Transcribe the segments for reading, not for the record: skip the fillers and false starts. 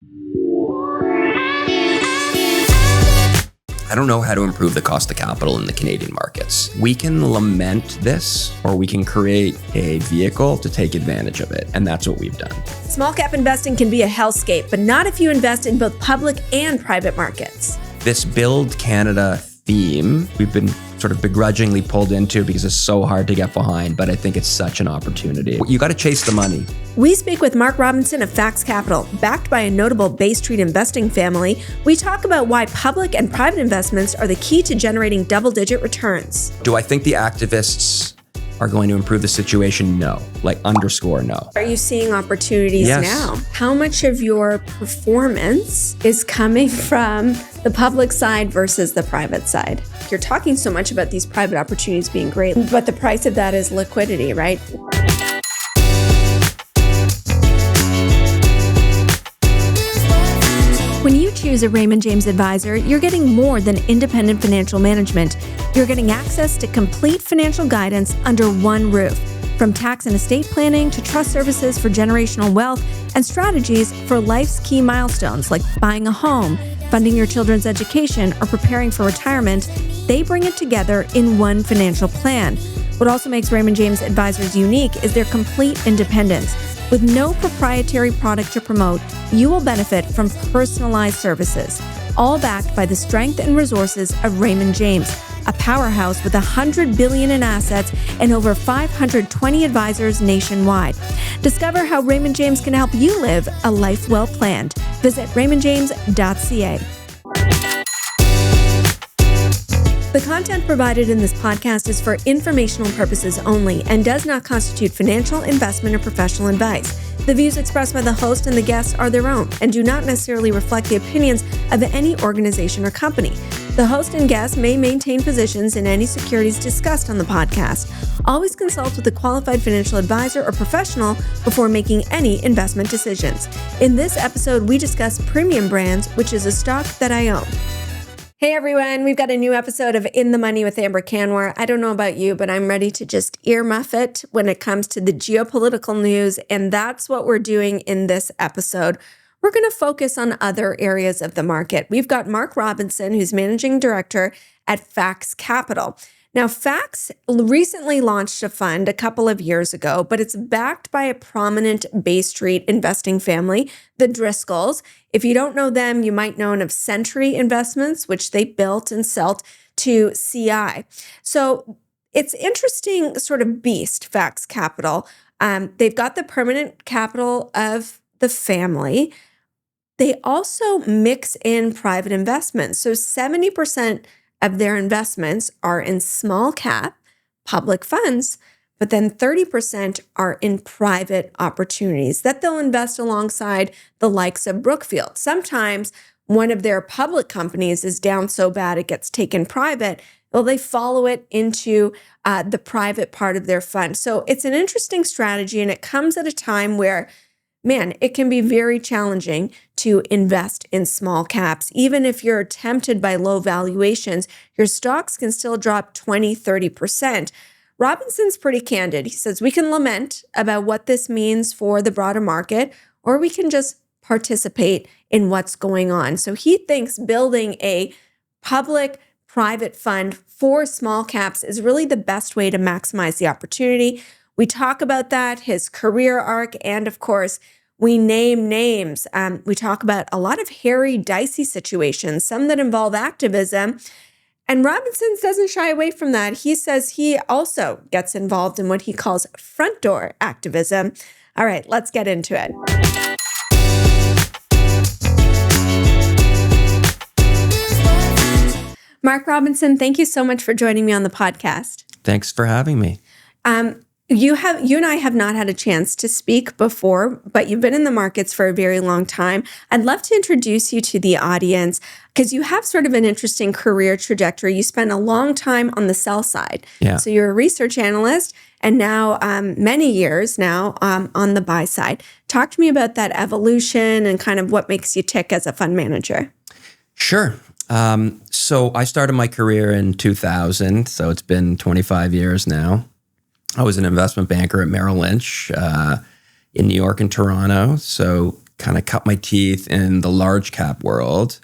I don't know how to improve the cost of capital in the Canadian markets. We can lament this, or we can create a vehicle to take advantage of it. And that's what we've done. Small cap investing can be a hellscape, but not if you invest in both public and private markets. This Build Canada theme, we've been sort of begrudgingly pulled into because it's so hard to get behind, but I think it's such an opportunity. You got to chase the money. We speak with Marc Robinson of FAX Capital. Backed by a notable Bay Street investing family, we talk about why public and private investments are the key to generating double-digit returns. Do I think the activists are going to improve the situation? No. Underscore no. Are you seeing opportunities now? How much of your performance is coming from the public side versus the private side? You're talking so much about these private opportunities being great, but the price of that is liquidity, right? When you choose a Raymond James advisor, you're getting more than independent financial management. You're getting access to complete financial guidance under one roof. From tax and estate planning to trust services for generational wealth and strategies for life's key milestones like buying a home, funding your children's education, or preparing for retirement, they bring it together in one financial plan. What also makes Raymond James advisors unique is their complete independence. With no proprietary product to promote, you will benefit from personalized services, all backed by the strength and resources of Raymond James, a powerhouse with $100 billion in assets and over 520 advisors nationwide. Discover how Raymond James can help you live a life well planned. Visit raymondjames.ca. The content provided in this podcast is for informational purposes only and does not constitute financial, investment, or professional advice. The views expressed by the host and the guests are their own and do not necessarily reflect the opinions of any organization or company. The host and guests may maintain positions in any securities discussed on the podcast. Always consult with a qualified financial advisor or professional before making any investment decisions. In this episode, we discuss Premium Brands, which is a stock that I own. Hey everyone, we've got a new episode of In the Money with Amber Kanwar. I don't know about you, but I'm ready to just earmuff it when it comes to the geopolitical news, and that's what we're doing in this episode. We're going to focus on other areas of the market. We've got Marc Robinson, who's managing director at FAX Capital. Now, FAX recently launched a fund a couple of years ago, but it's backed by a prominent Bay Street investing family, the Driscolls. If you don't know them, you might know of Century Investments, which they built and sold to CI. So it's interesting sort of beast, FAX Capital. They've got the permanent capital of the family. They also mix in private investments. So 70% of their investments are in small cap public funds, but then 30% are in private opportunities that they'll invest alongside the likes of Brookfield. Sometimes one of their public companies is down so bad it gets taken private. Well, they follow it into the private part of their fund. So it's an interesting strategy, and it comes at a time where it can be very challenging to invest in small caps. Even if you're tempted by low valuations, your stocks can still drop 20, 30%. Robinson's pretty candid. He says, we can lament about what this means for the broader market, or we can just participate in what's going on. So he thinks building a public-private fund for small caps is really the best way to maximize the opportunity. We talk about that, his career arc, and of course, we name names. We talk about a lot of hairy, dicey situations, some that involve activism. And Robinson doesn't shy away from that. He says he also gets involved in what he calls front door activism. All right, let's get into it. Marc Robinson, thank you so much for joining me on the podcast. Thanks for having me. You and I have not had a chance to speak before, but you've been in the markets for a very long time. I'd love to introduce you to the audience because you have sort of an interesting career trajectory. You spent a long time on the sell side. Yeah. So you're a research analyst and now many years now on the buy side. Talk to me about that evolution and kind of what makes you tick as a fund manager. Sure. So I started my career in 2000, so it's been 25 years now. I was an investment banker at Merrill Lynch in New York and Toronto, so kind of cut my teeth in the large cap world.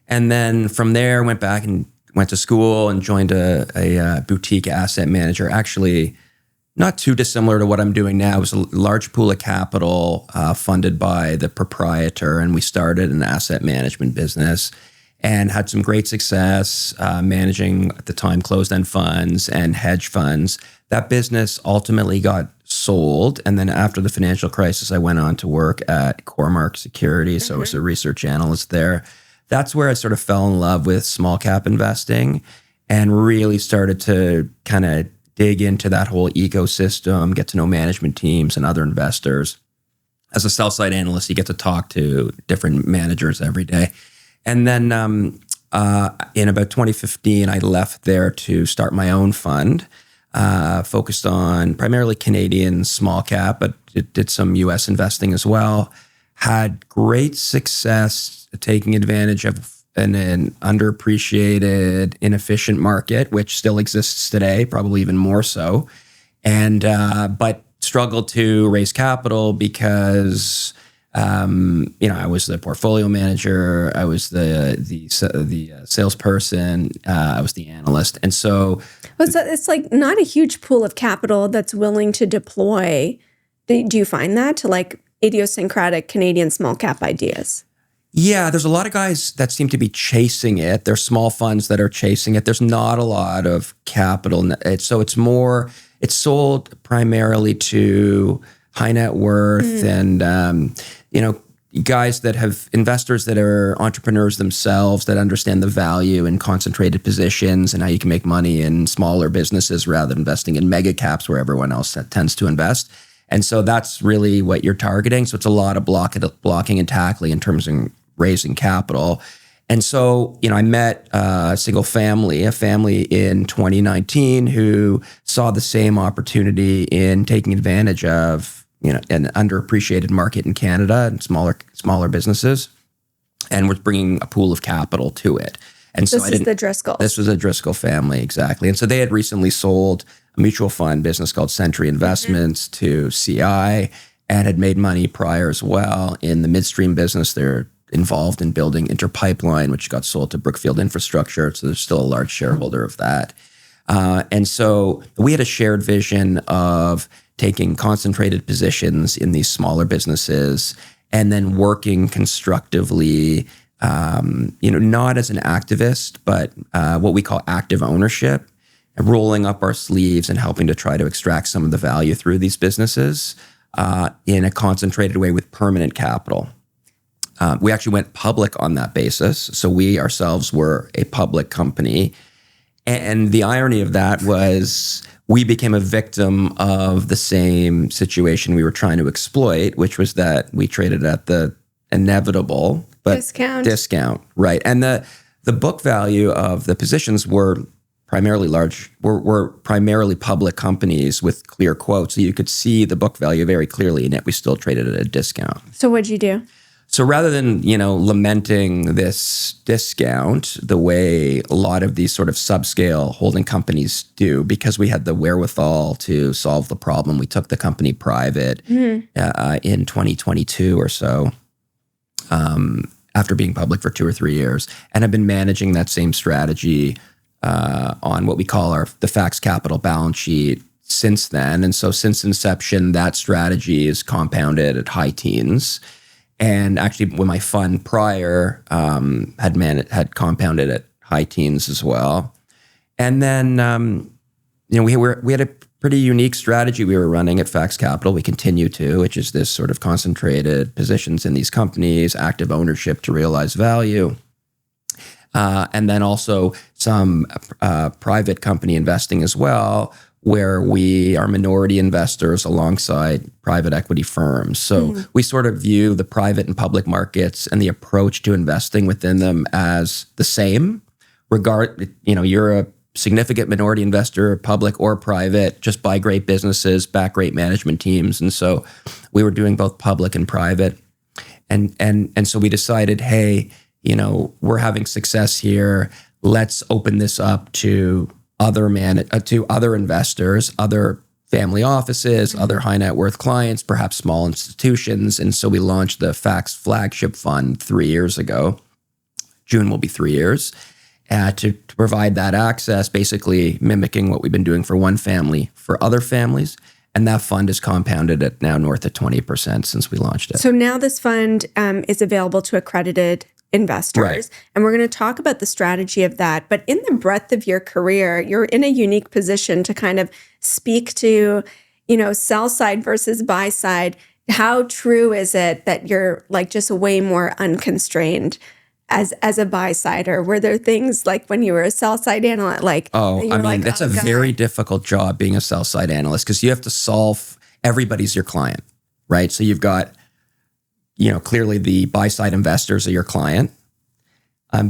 And then from there, went back and went to school and joined a boutique asset manager. Actually, not too dissimilar to what I'm doing now. It was a large pool of capital funded by the proprietor, and we started an asset management business and had some great success managing, at the time, closed-end funds and hedge funds. That business ultimately got sold, and then after the financial crisis, I went on to work at Cormark Securities, so I was a research analyst there. That's where I sort of fell in love with small cap investing and really started to kind of dig into that whole ecosystem, get to know management teams and other investors. As a sell-side analyst, you get to talk to different managers every day. And then in about 2015, I left there to start my own fund, focused on primarily Canadian small cap, but it did some US investing as well. Had great success taking advantage of an underappreciated, inefficient market, which still exists today, probably even more so, and but struggled to raise capital because I was the portfolio manager, I was the salesperson, I was the analyst, and so it's like not a huge pool of capital that's willing to deploy. Do you find that to like idiosyncratic Canadian small cap ideas? Yeah, there's a lot of guys that seem to be chasing it. There's small funds that are chasing it. There's not a lot of capital. So it's sold primarily to high net worth and, guys that have investors that are entrepreneurs themselves that understand the value in concentrated positions and how you can make money in smaller businesses rather than investing in mega caps where everyone else tends to invest. And so that's really what you're targeting. So it's a lot of blocking and tackling in terms of raising capital. And so, I met a family in 2019 who saw the same opportunity in taking advantage of, an underappreciated market in Canada and smaller businesses, and was bringing a pool of capital to it. And so this is the Driscolls. This was a Driscoll family, exactly. And so they had recently sold a mutual fund business called Century Investments to CI and had made money prior as well in the midstream business. They're involved in building Interpipeline, which got sold to Brookfield Infrastructure. So they're still a large shareholder of that. And so we had a shared vision of taking concentrated positions in these smaller businesses and then working constructively, not as an activist, but what we call active ownership, and rolling up our sleeves and helping to try to extract some of the value through these businesses in a concentrated way with permanent capital. We actually went public on that basis. So we ourselves were a public company. And the irony of that was we became a victim of the same situation we were trying to exploit, which was that we traded at the inevitable discount, right? And the book value of the positions were primarily were primarily public companies with clear quotes. So you could see the book value very clearly, and yet we still traded at a discount. So what'd you do? So rather than, lamenting this discount the way a lot of these sort of subscale holding companies do, because we had the wherewithal to solve the problem, we took the company private in 2022 or so, after being public for 2 or 3 years, and have been managing that same strategy on what we call the FAX Capital balance sheet since then. And so since inception, that strategy is compounded at high teens. And actually, when my fund prior had compounded at high teens as well. And then, we had a pretty unique strategy we were running at FAX Capital. We continue to, which is this sort of concentrated positions in these companies, active ownership to realize value. And then also some private company investing as well, where we are minority investors alongside private equity firms. So we sort of view the private and public markets and the approach to investing within them as the same. You're a significant minority investor, public or private, just buy great businesses, back great management teams. And so we were doing both public and private. And so we decided, hey, we're having success here. Let's open this up to other investors, other family offices, other high net worth clients, perhaps small institutions. And so we launched the FAX flagship fund 3 years ago. June will be 3 years. To provide that access, basically mimicking what we've been doing for one family for other families. And that fund is compounded at now north of 20% since we launched it. So now this fund is available to accredited investors. Right. And we're going to talk about the strategy of that. But in the breadth of your career, you're in a unique position to kind of speak to, sell side versus buy side. How true is it that you're like just way more unconstrained as a buy sider? Were there things like when you were a sell side analyst, that's a very difficult job being a sell side analyst because you have to solve, everybody's your client, right? So you've got, clearly the buy side investors are your client.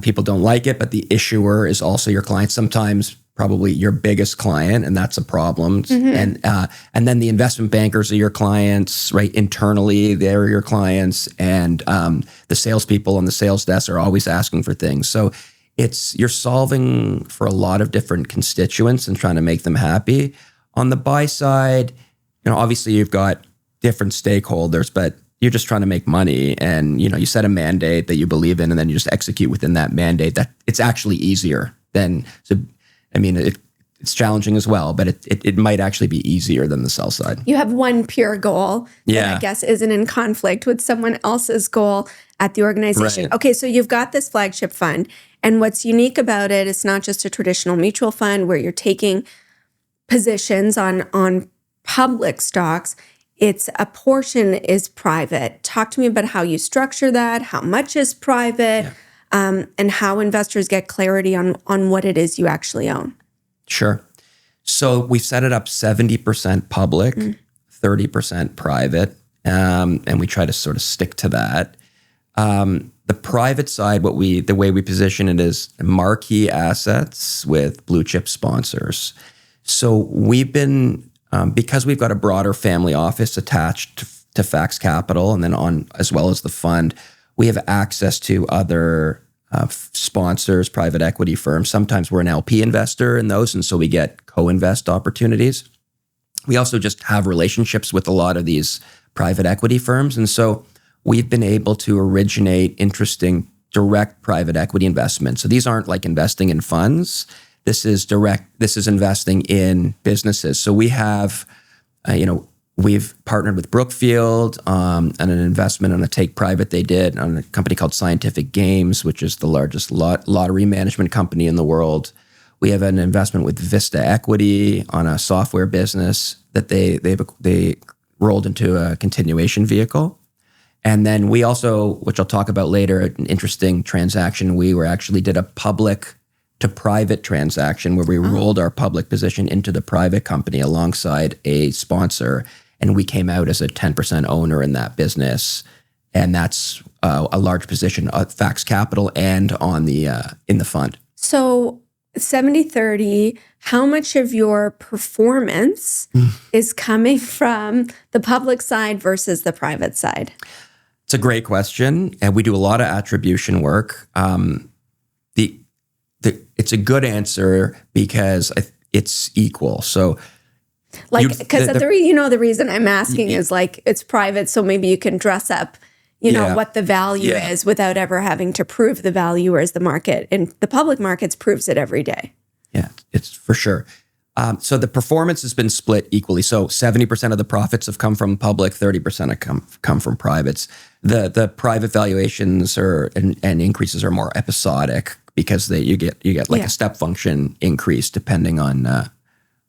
People don't like it, but the issuer is also your client. Sometimes probably your biggest client, and that's a problem. Mm-hmm. And then the investment bankers are your clients, right? Internally, they're your clients, and the salespeople on the sales desk are always asking for things. So you're solving for a lot of different constituents and trying to make them happy. On the buy side, obviously you've got different stakeholders, but you're just trying to make money, and you set a mandate that you believe in, and then you just execute within that mandate. That it's actually easier than. It's challenging as well, but it might actually be easier than the sell side. You have one pure goal that I guess isn't in conflict with someone else's goal at the organization. Right. Okay, so you've got this flagship fund, and what's unique about it, it's not just a traditional mutual fund where you're taking positions on public stocks. It's a portion is private. Talk to me about how you structure that, how much is private, and how investors get clarity on what it is you actually own. Sure. So we set it up 70% public, 30% private, and we try to sort of stick to that. The private side, the way we position it is marquee assets with blue chip sponsors. So we've been because we've got a broader family office attached to FAX Capital, and then as well as the fund, we have access to other sponsors, private equity firms. Sometimes we're an LP investor in those, and so we get co-invest opportunities. We also just have relationships with a lot of these private equity firms, and so we've been able to originate interesting direct private equity investments. So these aren't like investing in funds. This is investing in businesses. So we have, we've partnered with Brookfield on an investment on a take private they did on a company called Scientific Games, which is the largest lottery management company in the world. We have an investment with Vista Equity on a software business that they rolled into a continuation vehicle. And then we also, which I'll talk about later, an interesting transaction, we actually did a public to private transaction where we rolled our public position into the private company alongside a sponsor, and we came out as a 10% owner in that business, and that's a large position at FAX Capital and in the fund. So 70-30, how much of your performance is coming from the public side versus the private side? It's a great question, and we do a lot of attribution work. It's a good answer because it's equal. So, because the reason I'm asking is like it's private, so maybe you can dress up, what the value is without ever having to prove the value, whereas the market and the public markets proves it every day. Yeah, it's for sure. So the performance has been split equally. So 70% of the profits have come from public, 30% have come from privates. The private valuations and increases are more episodic because you get like a step function increase depending on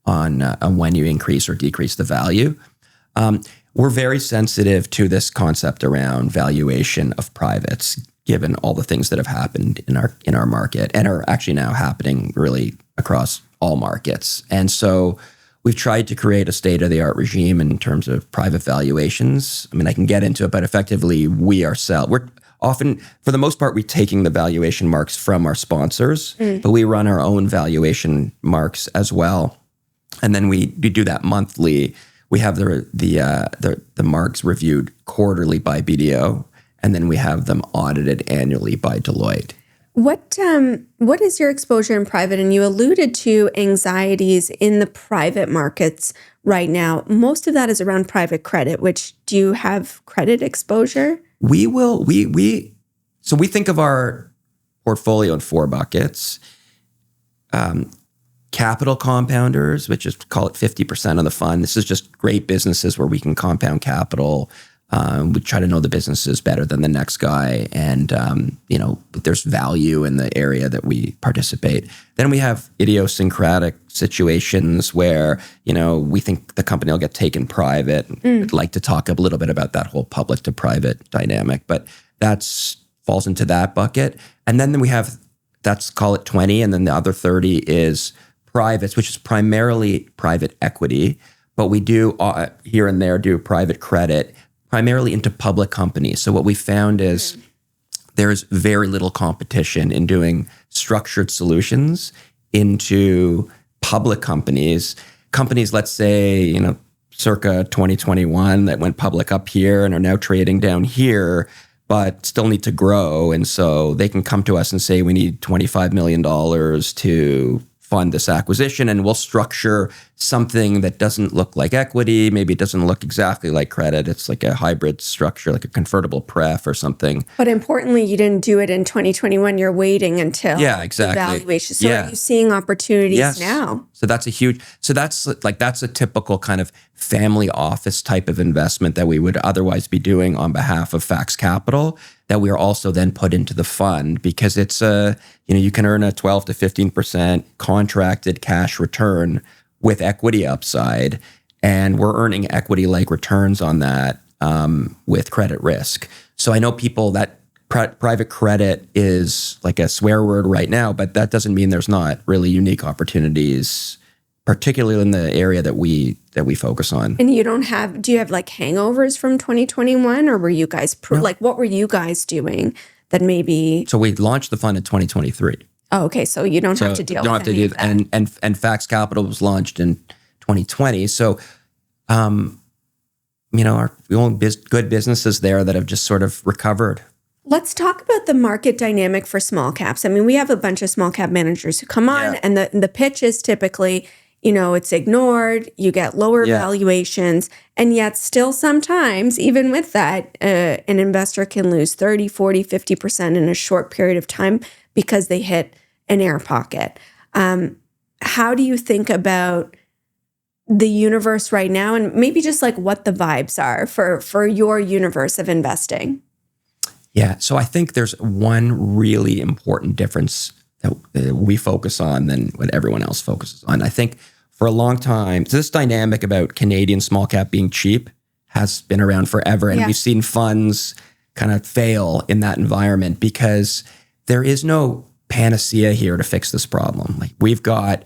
when you increase or decrease the value. We're very sensitive to this concept around valuation of privates, given all the things that have happened in our market and are actually now happening really across all markets. And so we've tried to create a state-of-the-art regime in terms of private valuations. I mean, I can get into it, but effectively we're often, for the most part, we're taking the valuation marks from our sponsors, but we run our own valuation marks as well. And then we do that monthly. We have the marks reviewed quarterly by BDO, and then we have them audited annually by Deloitte. What is your exposure in private? And you alluded to anxieties in the private markets right now. Most of that is around private credit, which do you have credit exposure? So we think of our portfolio in 4 buckets. Capital compounders, which is, call it 50% of the fund. This is just great businesses where we can compound capital. We try to know the businesses better than the next guy. And, there's value in the area that we participate. Then we have idiosyncratic situations where, we think the company will get taken private. I'd like to talk a little bit about that whole public to private dynamic, but that's falls into that bucket. And then we have, call it 20. And then the other 30 is privates, which is primarily private equity. But we do here and there do private credit, primarily into public companies. So what we found is there's very little competition in doing structured solutions into public companies. Companies, let's say, circa 2021 that went public up here and are now trading down here, but still need to grow. And so they can come to us and say, we need $25 million to fund this acquisition, and we'll structure something that doesn't look like equity. Maybe it doesn't look exactly like credit. It's like a hybrid structure, like a convertible pref or something. But importantly, you didn't do it in 2021. You're waiting until the valuation. So are you seeing opportunities now? So that's a typical kind of family office type of investment that we would otherwise be doing on behalf of FAX Capital, that we are also then put into the fund, because it's you can earn a 12 to 15% contracted cash return with equity upside, and we're earning equity-like returns on that with credit risk. So I know people that private credit is like a swear word right now, but that doesn't mean there's not really unique opportunities, particularly in the area that we focus on. And do you have like hangovers from 2021, or were you guys, what were you guys doing that maybe? So we launched the fund in 2023. Oh, okay. So you don't have to deal with any of that. And FAX Capital was launched in 2020. So, we own good businesses there that have just sort of recovered. Let's talk about the market dynamic for small caps. I mean, we have a bunch of small cap managers who come on, and the pitch is typically, it's ignored, you get lower valuations, and yet still sometimes, even with that, an investor can lose 30, 40, 50% in a short period of time because they hit an air pocket. How do you think about the universe right now, and maybe just like what the vibes are for your universe of investing? Yeah, so I think there's one really important difference that we focus on than what everyone else focuses on. I think for a long time, this dynamic about Canadian small cap being cheap has been around forever, and we've seen funds kind of fail in that environment because there is no panacea here to fix this problem. Like we've got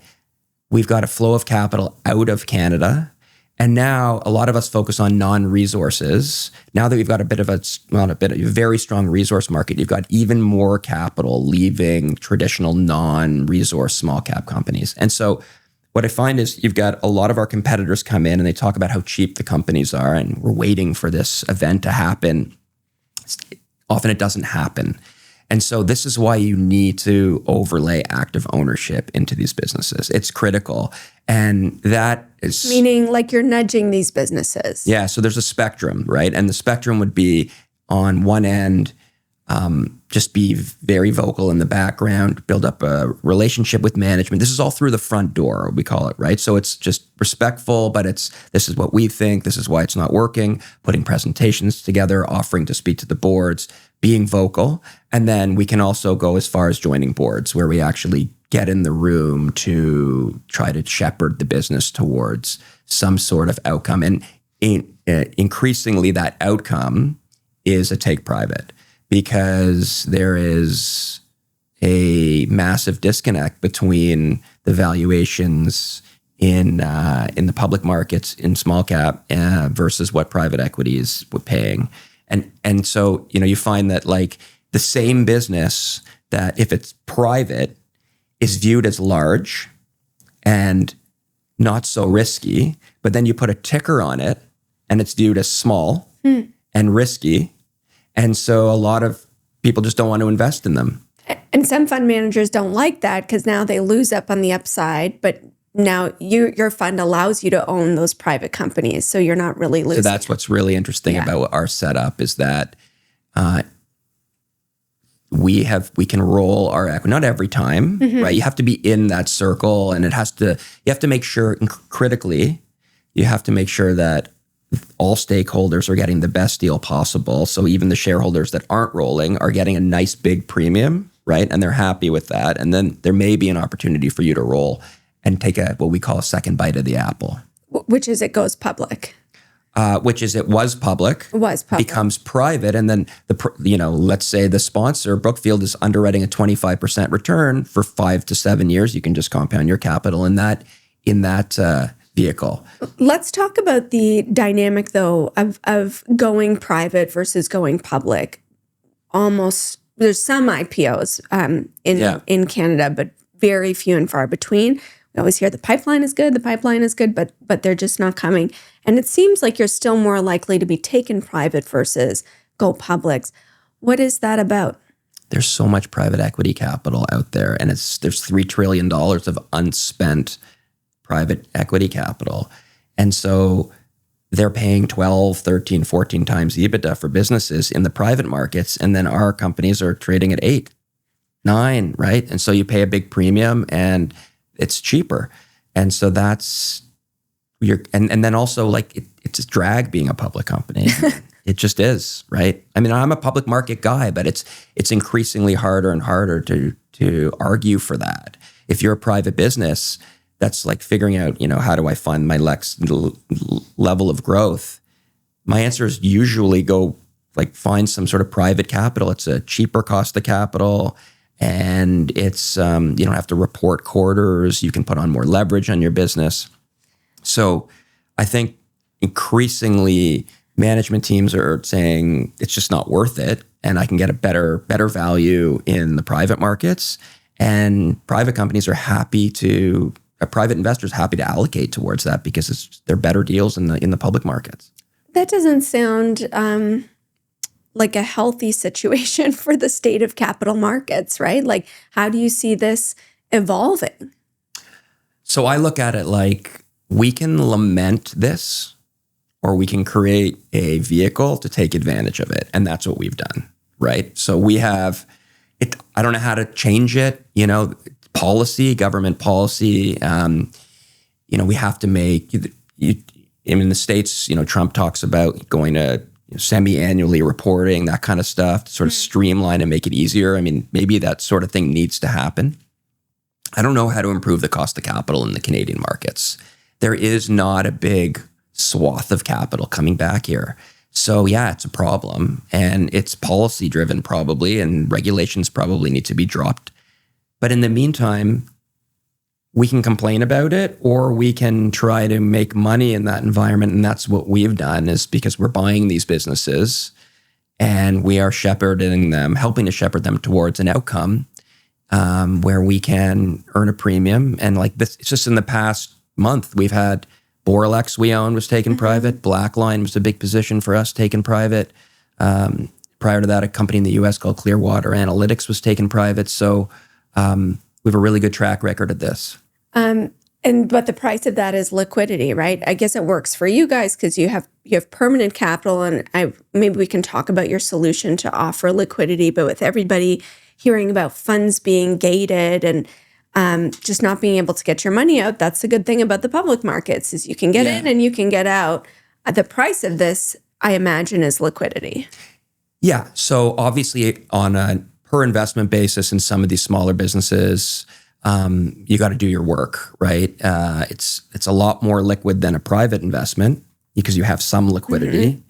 a flow of capital out of Canada, and now a lot of us focus on non-resources. Now that we've got a very strong resource market, you've got even more capital leaving traditional non-resource small cap companies. And so what I find is you've got a lot of our competitors come in and they talk about how cheap the companies are, and we're waiting for this event to happen. Often it doesn't happen. And so this is why you need to overlay active ownership into these businesses. It's critical. And that is... Meaning like you're nudging these businesses. Yeah. So there's a spectrum, right? And the spectrum would be on one end, just be very vocal in the background, build up a relationship with management. This is all through the front door, we call it, right? So it's just respectful, but this is what we think. This is why it's not working. Putting presentations together, offering to speak to the boards, being vocal. And then we can also go as far as joining boards where we actually get in the room to try to shepherd the business towards some sort of outcome. And increasingly that outcome is a take private, because there is a massive disconnect between the valuations in the public markets in small cap versus what private equity is paying. And so, you find that like the same business that if it's private is viewed as large and not so risky, but then you put a ticker on it and it's viewed as small and risky. And so a lot of people just don't want to invest in them. And some fund managers don't like that because now they lose up on the upside, but now your fund allows you to own those private companies, so you're not really losing. So that's what's really interesting about our setup is that we can roll our equity, not every time, right? You have to be in that circle, and you have to make sure, critically, you have to make sure that all stakeholders are getting the best deal possible. So even the shareholders that aren't rolling are getting a nice big premium, right? And they're happy with that. And then there may be an opportunity for you to roll and take what we call a second bite of the apple. Which is it goes public. Which is it was public, becomes private, and then let's say the sponsor Brookfield is underwriting a 25% return for 5 to 7 years. You can just compound your capital in that vehicle. Let's talk about the dynamic though of going private versus going public. There's some IPOs in Canada, but very few and far between. We always hear the pipeline is good, but they're just not coming. And it seems like you're still more likely to be taken private versus go publics. What is that about? There's so much private equity capital out there, and there's $3 trillion of unspent private equity capital. And so they're paying 12, 13, 14 times EBITDA for businesses in the private markets, and then our companies are trading at 8, 9, right? And so you pay a big premium, and it's cheaper. And so that's and then also like it's a drag being a public company. It just is, right? I mean, I'm a public market guy, but it's increasingly harder and harder to argue for that. If you're a private business, that's like figuring out, how do I find my next level of growth? My answer is usually go find some sort of private capital. It's a cheaper cost of capital. And it's, you don't have to report quarters. You can put on more leverage on your business. So I think increasingly management teams are saying it's just not worth it. And I can get a better value in the private markets. And private companies are private investors happy to allocate towards that because they're better deals in the public markets. That doesn't sound like a healthy situation for the state of capital markets, right? Like, how do you see this evolving? So I look at it like we can lament this, or we can create a vehicle to take advantage of it. And that's what we've done, right? So we have it. I don't know how to change it, government policy. We have to make, in the States, Trump talks about going to semi-annually reporting, that kind of stuff, to sort of streamline and make it easier. I mean, maybe that sort of thing needs to happen. I don't know how to improve the cost of capital in the Canadian markets. There is not a big swath of capital coming back here. So yeah, it's a problem, and it's policy driven probably, and regulations probably need to be dropped. But in the meantime, we can complain about it, or we can try to make money in that environment. And that's what we've done, is because we're buying these businesses and we are shepherding them, helping to shepherd them towards an outcome where we can earn a premium. And like this, it's just in the past month, we've had Boralex we own was taken private. Blackline was a big position for us, taken private. Prior to that, a company in the US called Clearwater Analytics was taken private. So we have a really good track record of this. But the price of that is liquidity, right? I guess it works for you guys because you have permanent capital, and maybe we can talk about your solution to offer liquidity. But with everybody hearing about funds being gated and just not being able to get your money out, that's the good thing about the public markets is you can get in and you can get out. The price of this, I imagine, is liquidity. Yeah. So obviously on a per investment basis in some of these smaller businesses, you got to do your work, right? It's a lot more liquid than a private investment because you have some liquidity.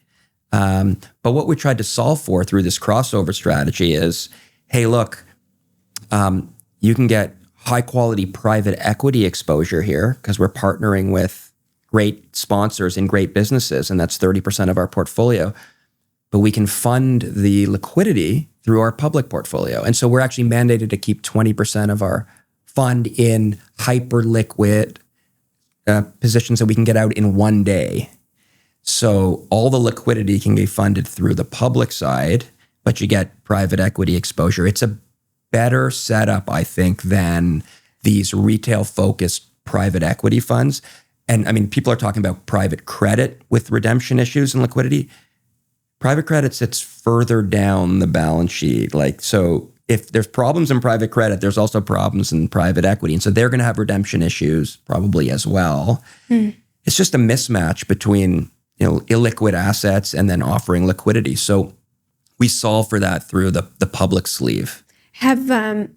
But what we tried to solve for through this crossover strategy is, hey, look, you can get high quality private equity exposure here because we're partnering with great sponsors in great businesses, and that's 30% of our portfolio. But we can fund the liquidity through our public portfolio. And so we're actually mandated to keep 20% of our fund in hyper liquid positions that we can get out in one day. So all the liquidity can be funded through the public side, but you get private equity exposure. It's a better setup, I think, than these retail-focused private equity funds. And I mean, people are talking about private credit with redemption issues and liquidity. Private credit sits further down the balance sheet. Like, so if there's problems in private credit, there's also problems in private equity. And so they're going to have redemption issues probably as well. It's just a mismatch between, illiquid assets and then offering liquidity. So we solve for that through the public sleeve. Have,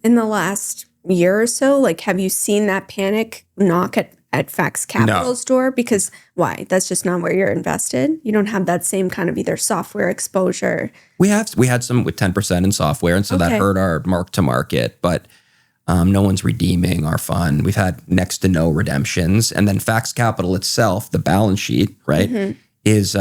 in the last year or so, have you seen that panic knock at FAX Capital's door? Because why? That's just not where you're invested. You don't have that same kind of either software exposure. We had some with 10% in software, and so that hurt our mark to market, but no one's redeeming our fund. We've had next to no redemptions. And then FAX Capital itself, the balance sheet, right, is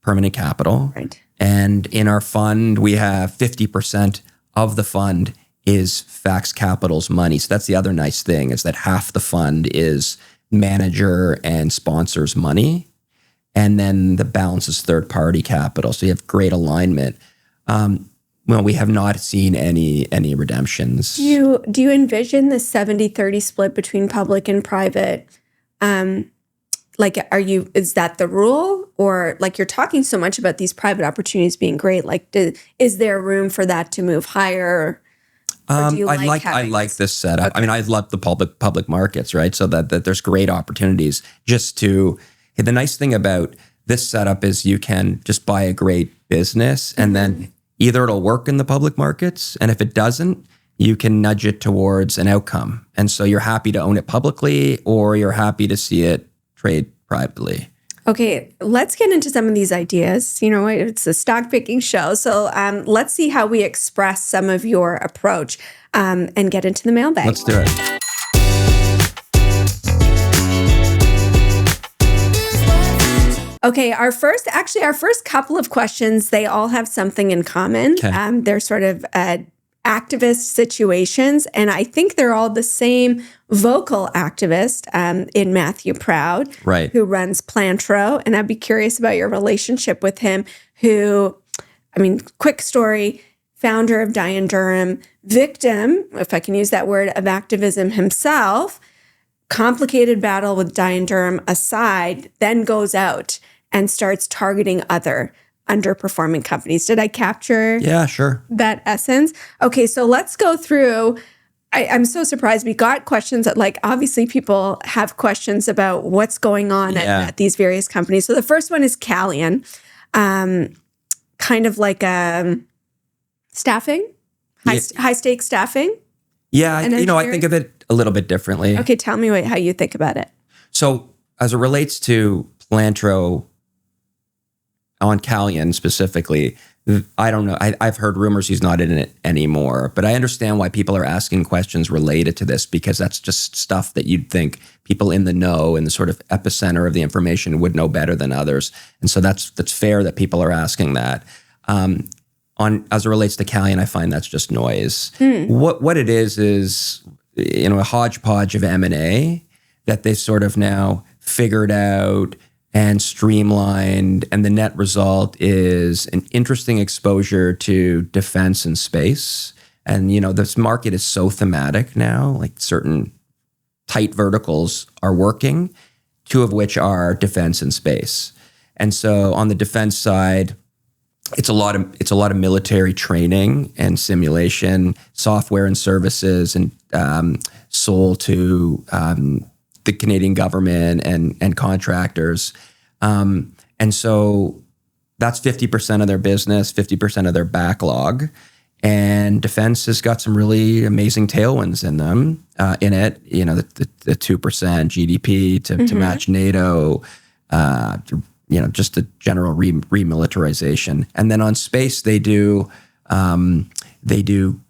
permanent capital. Right. And in our fund, we have 50% of the fund is FAX Capital's money. So that's the other nice thing, is that half the fund is manager and sponsors' money. And then the balance is third-party capital. So you have great alignment. We have not seen any redemptions. Do you envision the 70-30 split between public and private? Is that the rule? Or you're talking so much about these private opportunities being great, is there room for that to move higher? I like this setup. Okay. I mean, I love the public markets, right? So that there's great opportunities. The nice thing about this setup is you can just buy a great business, and then either it'll work in the public markets, and if it doesn't, you can nudge it towards an outcome. And so you're happy to own it publicly, or you're happy to see it trade privately. Okay, let's get into some of these ideas. It's a stock picking show. So let's see how we express some of your approach and get into the mailbag. Let's do it. Okay, our first couple of questions, they all have something in common. Okay. They're sort of activist situations, and I think they're all the same vocal activist in Matthew Proud, right, who runs Plantro. And I'd be curious about your relationship with him, quick story, founder of Durham, victim, if I can use that word, of activism himself, complicated battle with Durham aside, then goes out and starts targeting other underperforming companies. Did I capture that essence? Okay, so let's go through. I'm so surprised. We got questions that obviously people have questions about what's going on at these various companies. So the first one is Calian, kind of like staffing, high stakes staffing. Yeah, I think of it a little bit differently. Okay, tell me how you think about it. So as it relates to Plantro on Calian specifically, I don't know. I've heard rumors he's not in it anymore, but I understand why people are asking questions related to this, because that's just stuff that you'd think people in the know, in the sort of epicenter of the information, would know better than others. And so that's fair that people are asking that. As it relates to Calian, I find that's just noise. What it is a hodgepodge of M&A that they sort of now figured out and streamlined, and the net result is an interesting exposure to defense and space. And this market is so thematic now, certain tight verticals are working, two of which are defense and space. And so on the defense side, it's a lot of military training and simulation, software and services, and sold to the Canadian government and contractors. And so that's 50% of their business, 50% of their backlog. And defense has got some really amazing tailwinds in them, in it, the 2% GDP to match NATO, just the general remilitarization. And then on space, they do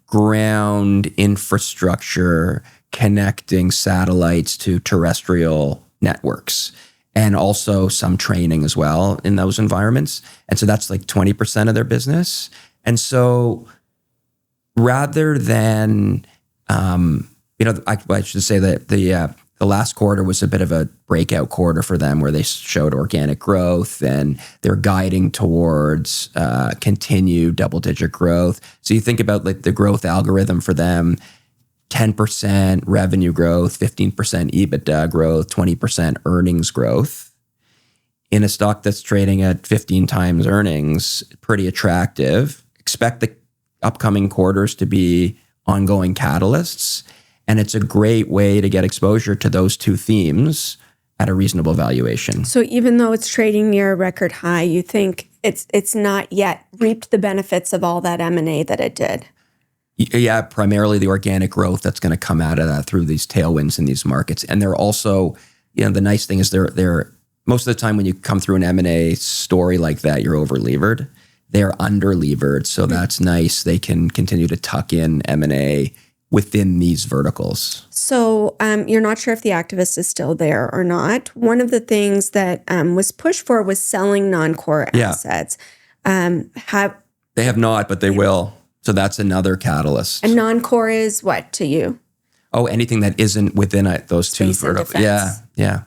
ground infrastructure connecting satellites to terrestrial networks, and also some training as well in those environments. And so that's 20% of their business. And so rather than, I should say that the the last quarter was a bit of a breakout quarter for them where they showed organic growth and they're guiding towards continued double-digit growth. So you think about like the growth algorithm for them, 10% revenue growth, 15% EBITDA growth, 20% earnings growth. In a stock that's trading at 15 times earnings, pretty attractive. Expect the upcoming quarters to be ongoing catalysts. And it's a great way to get exposure to those two themes at a reasonable valuation. So even though it's trading near a record high, you think it's not yet reaped the benefits of all that M&A that it did? Yeah, primarily the organic growth that's going to come out of that through these tailwinds in these markets. And they're also, the nice thing is they're most of the time when you come through an M&A story like that, you're over-levered. They're under-levered, so that's nice. They can continue to tuck in M&A within these verticals. So you're not sure if the activist is still there or not. One of the things that was pushed for was selling non-core assets. They have not, but they will. So that's another catalyst. And non-core is what to you? Oh, anything that isn't within those two verticals. Yeah.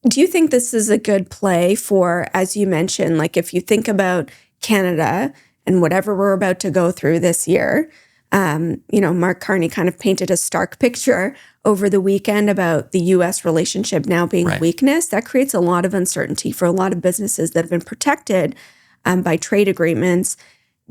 Do you think this is a good play for, as you mentioned, like if you think about Canada and whatever we're about to go through this year, Mark Carney kind of painted a stark picture over the weekend about the U.S. relationship now being a weakness. That creates a lot of uncertainty for a lot of businesses that have been protected by trade agreements.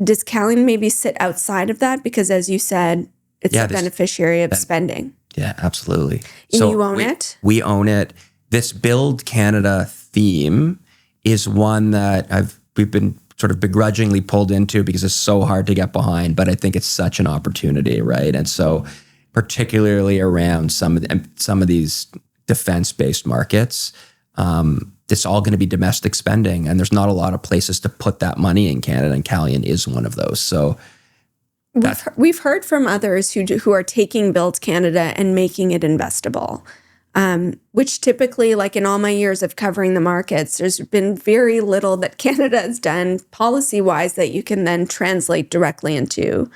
Does Calian maybe sit outside of that? Because as you said, it's a beneficiary of spending. Yeah, absolutely. And so you own it? We own it. This Build Canada theme is one that we've been sort of begrudgingly pulled into because it's so hard to get behind, but I think it's such an opportunity, right? And so particularly around some of these defense-based markets, it's all going to be domestic spending, and there's not a lot of places to put that money in Canada, and Calian is one of those. So we've heard from others who are taking Build Canada and making it investable. Which typically, like in all my years of covering the markets, there's been very little that Canada has done policy-wise that you can then translate directly into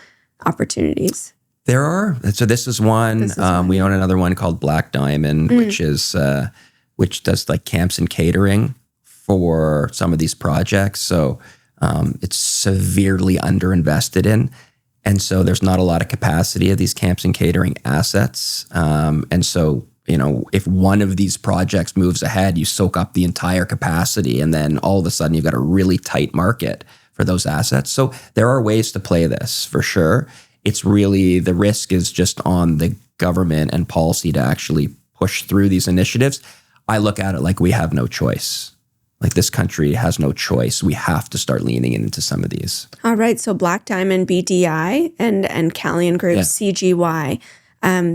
opportunities. There are. So this is one. We own another one called Black Diamond, which does like camps and catering for some of these projects. So it's severely underinvested in. And so there's not a lot of capacity of these camps and catering assets. And so if one of these projects moves ahead, you soak up the entire capacity, and then all of a sudden you've got a really tight market for those assets. So there are ways to play this for sure. It's really, the risk is just on the government and policy to actually push through these initiatives. I look at it like we have no choice. Like this country has no choice. We have to start leaning into some of these. All right. So Black Diamond, BDI, and Calian Group, CGY.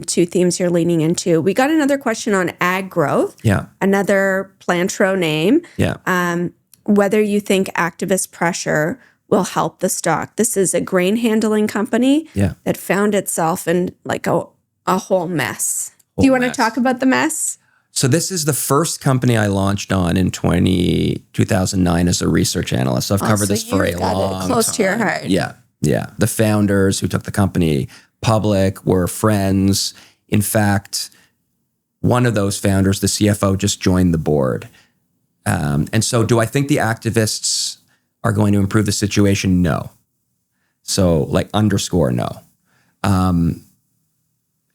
Two themes you're leaning into. We got another question on ag growth. Yeah. Another Plantro name. Yeah. Whether you think activist pressure will help the stock. This is a grain handling company that found itself in like a whole mess. Do you want to talk about the mess? So this is the first company I launched on in 2009 as a research analyst. So I've covered this for a long time. Close to your heart. Yeah. Yeah. The founders who took the company public were friends. In fact, one of those founders, the CFO, just joined the board. And so do I think the activists are going to improve the situation? No. So like underscore no.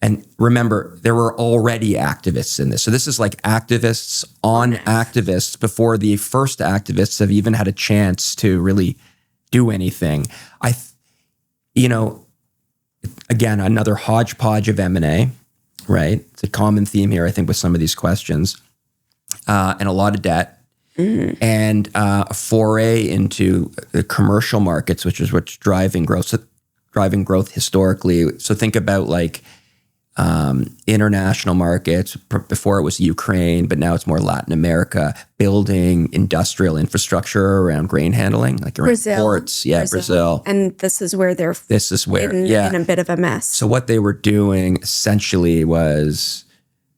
And remember, there were already activists in this. So this is like activists on activists before the first activists have even had a chance to really do anything. Again, another hodgepodge of M&A, right? It's a common theme here, I think, with some of these questions. And a lot of debt. And a foray into the commercial markets, which is what's driving growth historically. So think about like international markets. Before it was Ukraine, but now it's more Latin America, building industrial infrastructure around grain handling, like around ports. Yeah, Brazil. And this is where they're in a bit of a mess. So what they were doing essentially was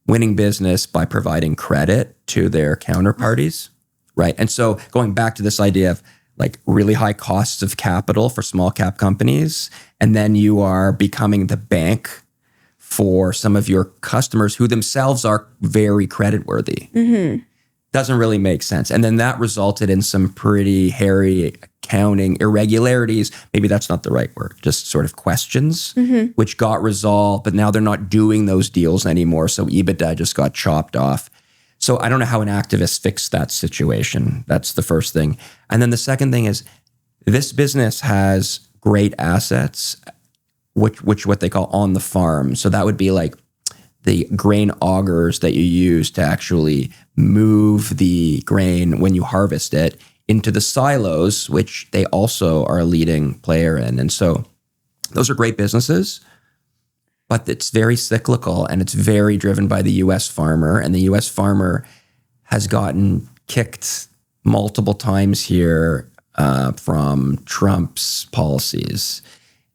winning business by providing credit to their counterparties, right? And so going back to this idea of like really high costs of capital for small cap companies, and then you are becoming the bank for some of your customers who themselves are very creditworthy. Doesn't really make sense. And then that resulted in some pretty hairy accounting irregularities. Maybe that's not the right word, just sort of questions, which got resolved, but now they're not doing those deals anymore. So EBITDA just got chopped off. So I don't know how an activist fixed that situation. That's the first thing. And then the second thing is this business has great assets, which what they call on the farm. So that would be like the grain augers that you use to actually move the grain when you harvest it into the silos, which they also are a leading player in. And so those are great businesses, but it's very cyclical and it's very driven by the US farmer. And the US farmer has gotten kicked multiple times here from Trump's policies.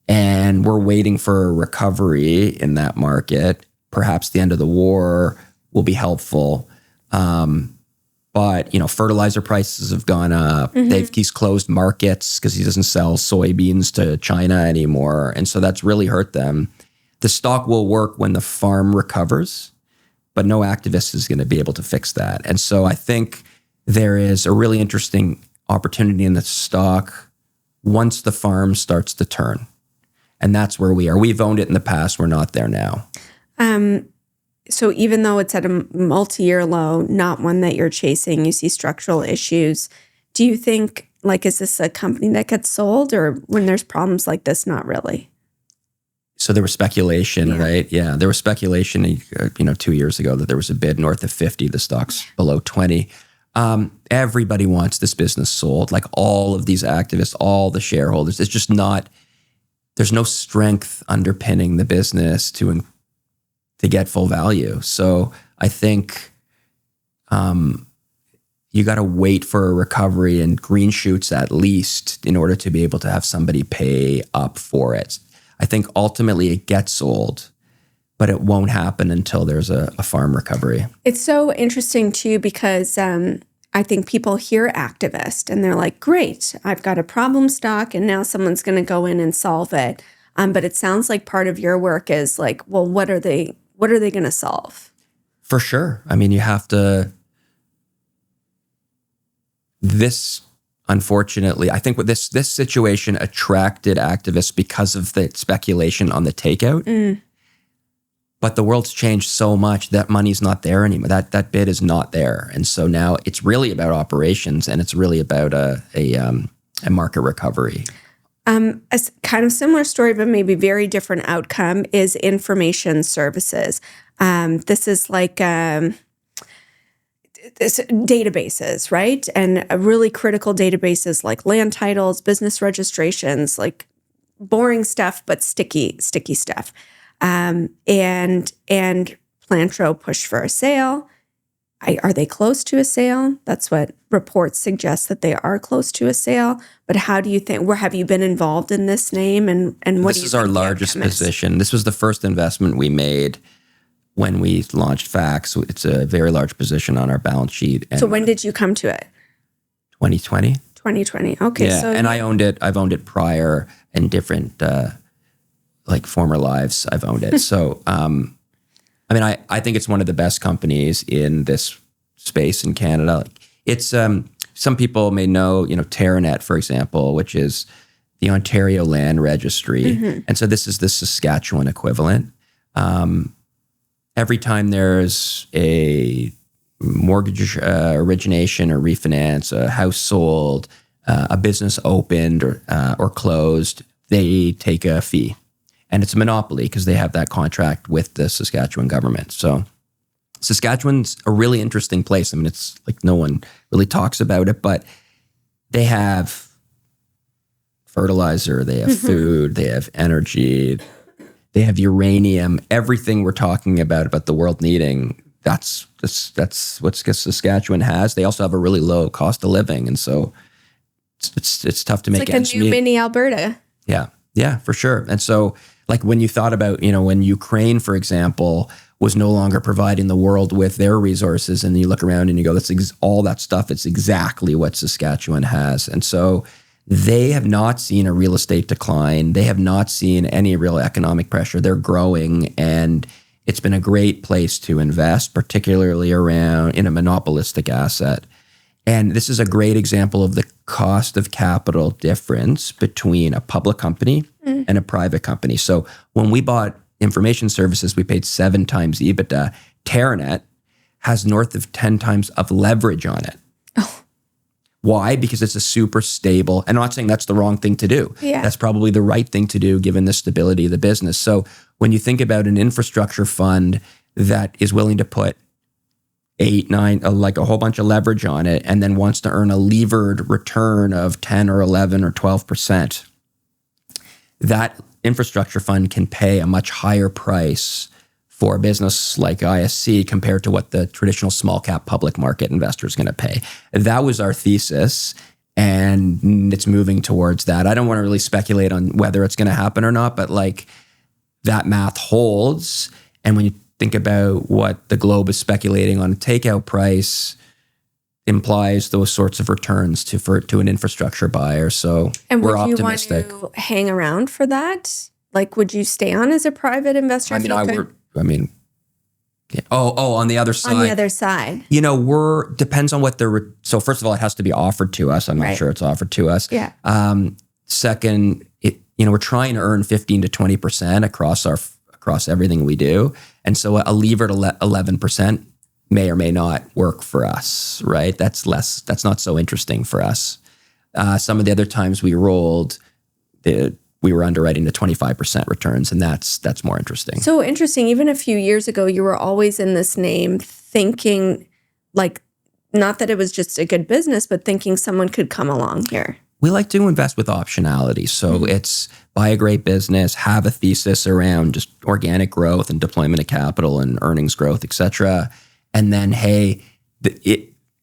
And we're waiting for a recovery in that market. Perhaps the end of the war will be helpful. But, fertilizer prices have gone up. He's closed markets because he doesn't sell soybeans to China anymore. And so that's really hurt them. The stock will work when the farm recovers, but no activist is going to be able to fix that. And so I think there is a really interesting opportunity in the stock once the farm starts to turn. And that's where we are. We've owned it in the past. We're not there now. So even though it's at a multi-year low, not one that you're chasing, you see structural issues. Do you think, is this a company that gets sold, or when there's problems like this, not really? So there was speculation, right? Yeah, there was speculation, 2 years ago that there was a bid north of 50, the stock's below 20. Everybody wants this business sold, like all of these activists, all the shareholders. It's just not, there's no strength underpinning the business to get full value. So I think you got to wait for a recovery and green shoots at least in order to be able to have somebody pay up for it. I think ultimately it gets sold, but it won't happen until there's a farm recovery. It's so interesting too, because I think people hear activist and they're like, great, I've got a problem stock and now someone's going to go in and solve it. But it sounds like part of your work is like, well, what are they going to solve? For sure. I mean, you have to, unfortunately, I think with this situation attracted activists because of the speculation on the takeout. But the world's changed so much that money's not there anymore. That bid is not there. And so now it's really about operations and it's really about a market recovery. A kind of similar story, but maybe very different outcome is information services. This is like this databases, right? And really critical databases like land titles, business registrations, like boring stuff, but sticky stuff. And Plantro pushed for a sale. Are they close to a sale? That's what reports suggest, that they are close to a sale. But how do you think, where have you been involved in this name? And what do you think? This is our largest position. This was the first investment we made when we launched FAX. It's a very large position on our balance sheet. And so when did you come to it? 2020. 2020. Okay. Yeah, so and I owned it. I've owned it prior in different, former lives. I've owned it. So, I think it's one of the best companies in this space in Canada. Like it's some people may know, Terranet, for example, which is the Ontario Land Registry, and so this is the Saskatchewan equivalent. Every time there's a mortgage origination or refinance, a house sold, a business opened or closed, they take a fee. And it's a monopoly because they have that contract with the Saskatchewan government. So Saskatchewan's a really interesting place. I mean, it's like no one really talks about it, but they have fertilizer, they have food, they have energy, they have uranium, everything we're talking about the world needing. That's what Saskatchewan has. They also have a really low cost of living. And so it's tough to make ends meet. It's like a new mini Alberta. Yeah, for sure. And so like when you thought about, when Ukraine, for example, was no longer providing the world with their resources, and you look around and you go, all that stuff, it's exactly what Saskatchewan has. And so they have not seen a real estate decline. They have not seen any real economic pressure. They're growing, and it's been a great place to invest, particularly around in a monopolistic asset. And this is a great example of the cost of capital difference between a public company and a private company. So when we bought information services, we paid 7 times EBITDA. Terranet has north of 10 times of leverage on it. Oh. Why? Because it's a super stable, and I'm not saying that's the wrong thing to do. Yeah. That's probably the right thing to do given the stability of the business. So when you think about an infrastructure fund that is willing to put 8, 9, like a whole bunch of leverage on it, and then wants to earn a levered return of 10 or 11 or 12%, that infrastructure fund can pay a much higher price for a business like ISC compared to what the traditional small cap public market investor is going to pay. That was our thesis, and it's moving towards that. I don't want to really speculate on whether it's going to happen or not, but like that math holds. And when you think about what the Globe is speculating on a takeout price, implies those sorts of returns to an infrastructure buyer. So we're optimistic. And would you want to hang around for that? Like, would you stay on as a private investor? On the other side. On the other side. Depends on what so first of all, it has to be offered to us. I'm not sure it's offered to us. Yeah. Second, we're trying to earn 15 to 20% across everything we do. And so a levered 11% may or may not work for us, right? That's not so interesting for us. Some of the other times we rolled, we were underwriting to 25% returns, and that's more interesting. So interesting. Even a few years ago, you were always in this name thinking, like, not that it was just a good business, but thinking someone could come along here. We like to invest with optionality. So it's buy a great business, have a thesis around just organic growth and deployment of capital and earnings growth, et cetera. And then, hey,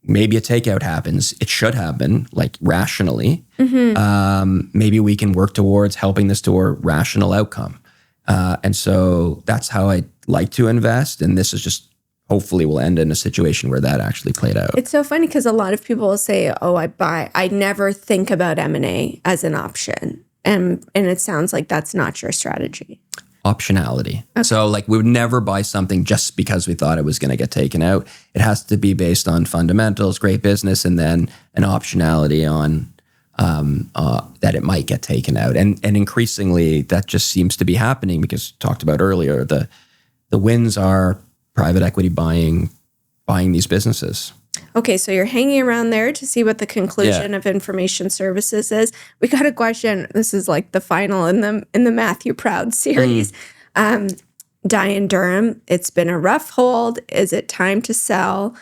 maybe a takeout happens. It should happen, like rationally. Maybe we can work towards helping this to a rational outcome. And so that's how I like to invest. And this is just, hopefully will end in a situation where that actually played out. It's so funny because a lot of people will say, I never think about M&A as an option. And it sounds like that's not your strategy. Optionality. Okay. So like we would never buy something just because we thought it was going to get taken out. It has to be based on fundamentals, great business, and then an optionality on that it might get taken out. And increasingly that just seems to be happening because talked about earlier, the wins are private equity buying these businesses. Okay, so you're hanging around there to see what the conclusion of information services is. We got a question. This is like the final in the Matthew Proud series. Diane Durham, it's been a rough hold. Is it time to sell?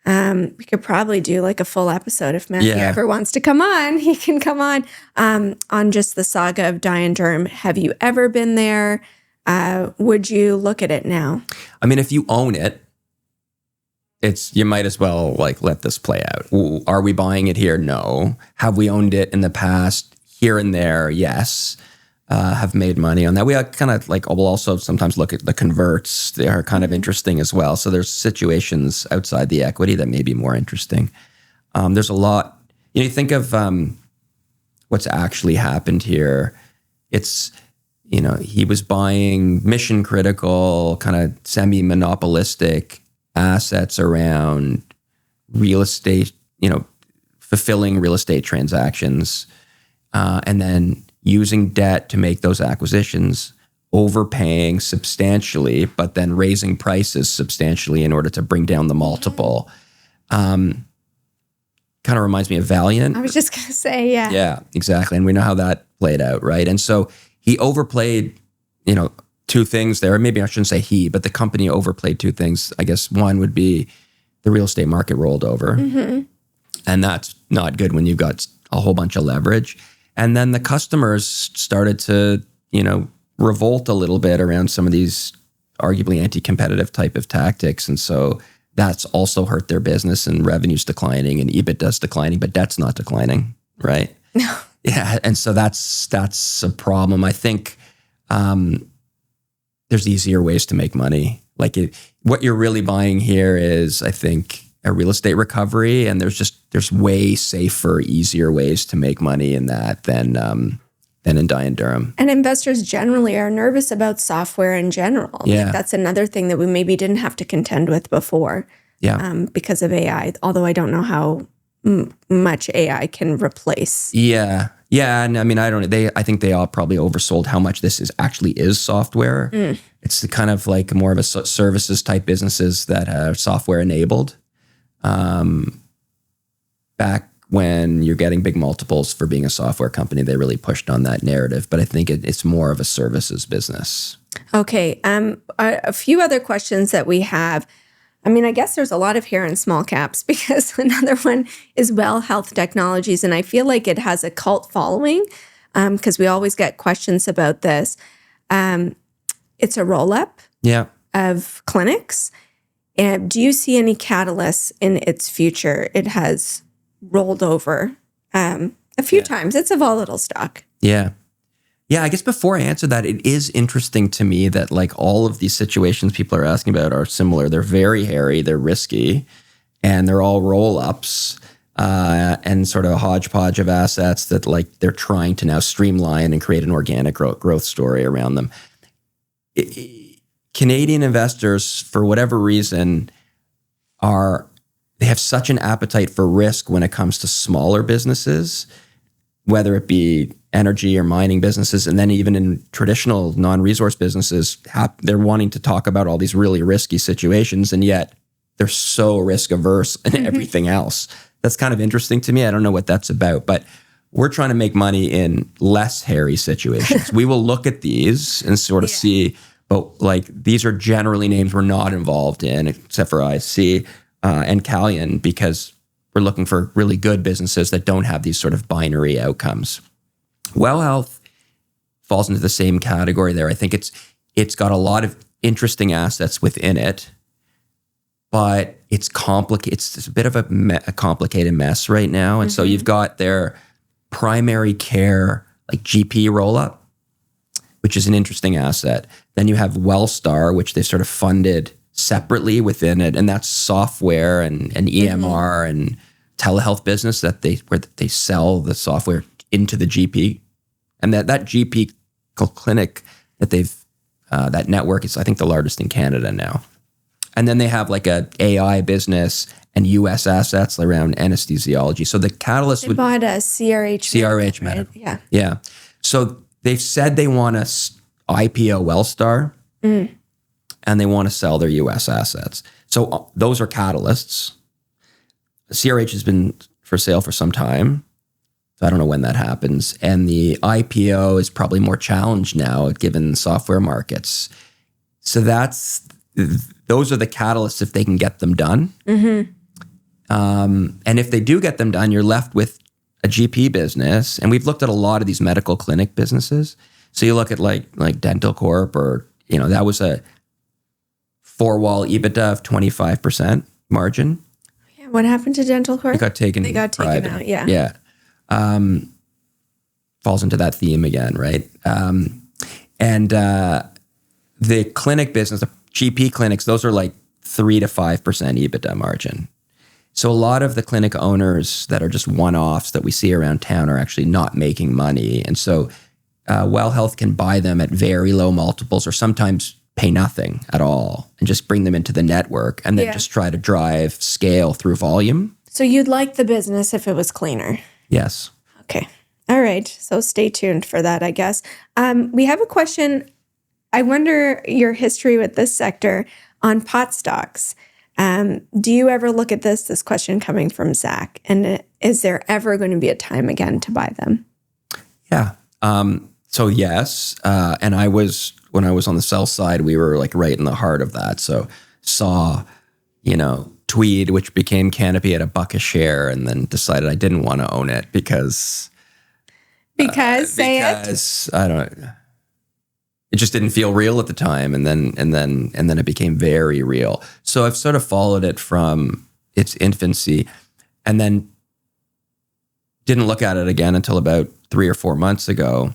We could probably do like a full episode if Matthew ever wants to come on. He can come on just the saga of Diane Durham. Have you ever been there? Would you look at it now? I mean, if you own it, you might as well like let this play out. Are we buying it here? No. Have we owned it in the past here and there? Yes. Have made money on that. We kind of like, we'll also sometimes look at the converts. They are kind of interesting as well. So there's situations outside the equity that may be more interesting. There's a lot, you think of what's actually happened here. It's, he was buying mission critical, kind of semi-monopolistic assets around real estate, fulfilling real estate transactions, and then using debt to make those acquisitions, overpaying substantially, but then raising prices substantially in order to bring down the multiple. Kind of reminds me of Valiant. I was just going to say, yeah. Yeah, exactly. And we know how that played out, right? And so he overplayed, two things there. Maybe I shouldn't say he, but the company overplayed two things. I guess one would be the real estate market rolled over. Mm-hmm. And that's not good when you've got a whole bunch of leverage. And then the customers started to, revolt a little bit around some of these arguably anti-competitive type of tactics. And so that's also hurt their business, and revenue's declining and EBITDA's declining, but debt's not declining, right? No. Yeah. And so that's a problem. I think there's easier ways to make money. Like what you're really buying here is, I think, a real estate recovery, and there's way safer, easier ways to make money in that than in Dye and Durham. And investors generally are nervous about software in general. Yeah. Like that's another thing that we maybe didn't have to contend with before. Yeah. Because of AI, although I don't know how much AI can replace. Yeah. Yeah. And I mean, I think they all probably oversold how much this actually is software. It's the kind of like more of a services type businesses that are software enabled. Back when you're getting big multiples for being a software company, they really pushed on that narrative. But I think it's more of a services business. Okay. A few other questions that we have. I mean, I guess there's a lot of here in small caps because another one is Well Health Technologies. And I feel like it has a cult following because we always get questions about this. It's a roll-up of clinics. And do you see any catalysts in its future? It has rolled over a few times. It's a volatile stock. Yeah. Yeah, I guess before I answer that, it is interesting to me that like all of these situations people are asking about are similar. They're very hairy, they're risky, and they're all roll-ups and sort of a hodgepodge of assets that like they're trying to now streamline and create an organic growth story around them. Canadian investors, for whatever reason, they have such an appetite for risk when it comes to smaller businesses, whether it be energy or mining businesses, and then even in traditional non-resource businesses, they're wanting to talk about all these really risky situations, and yet they're so risk averse in everything else. That's kind of interesting to me. I don't know what that's about, but we're trying to make money in less hairy situations. We will look at these and sort of see, but like these are generally names we're not involved in, except for IC and Calian, because we're looking for really good businesses that don't have these sort of binary outcomes. Well Health falls into the same category there. I think it's got a lot of interesting assets within it, but it's complicated. It's a bit of a complicated mess right now. And so you've got their primary care, like GP roll-up, which is an interesting asset. Then you have Wellstar, which they sort of funded separately within it, and that's software and EMR and telehealth business where they sell the software into the GP, and that GP clinic that that network is, I think, the largest in Canada now. And then they have like a AI business and US assets around anesthesiology. So the catalyst would bought a CRH Medical. Right? Yeah. So they've said they want to IPO Wellstar and they want to sell their US assets. So those are catalysts. CRH has been for sale for some time. So I don't know when that happens. And the IPO is probably more challenged now given software markets. So those are the catalysts if they can get them done. And if they do get them done, you're left with a GP business. And we've looked at a lot of these medical clinic businesses. So you look at like Dental Corp, or that was a four-wall EBITDA of 25% margin. Yeah, what happened to Dental Corp? They got taken out, yeah. Yeah. Falls into that theme again, right? And the clinic business, the GP clinics, those are like 3 to 5% EBITDA margin. So a lot of the clinic owners that are just one-offs that we see around town are actually not making money. And so Well Health can buy them at very low multiples or sometimes pay nothing at all and just bring them into the network and then just try to drive scale through volume. So you'd like the business if it was cleaner? Yes. Okay. All right. So stay tuned for that, I guess. We have a question. I wonder your history with this sector on pot stocks. Do you ever look at this question coming from Zach, and is there ever going to be a time again to buy them? Yeah. So yes. And when I was on the sell side, we were like right in the heart of that. So saw, Tweed, which became Canopy at $1 a share, and then decided I didn't want to own it because I don't know. It just didn't feel real at the time, and then it became very real. So I've sort of followed it from its infancy, and then didn't look at it again until about 3 or 4 months ago.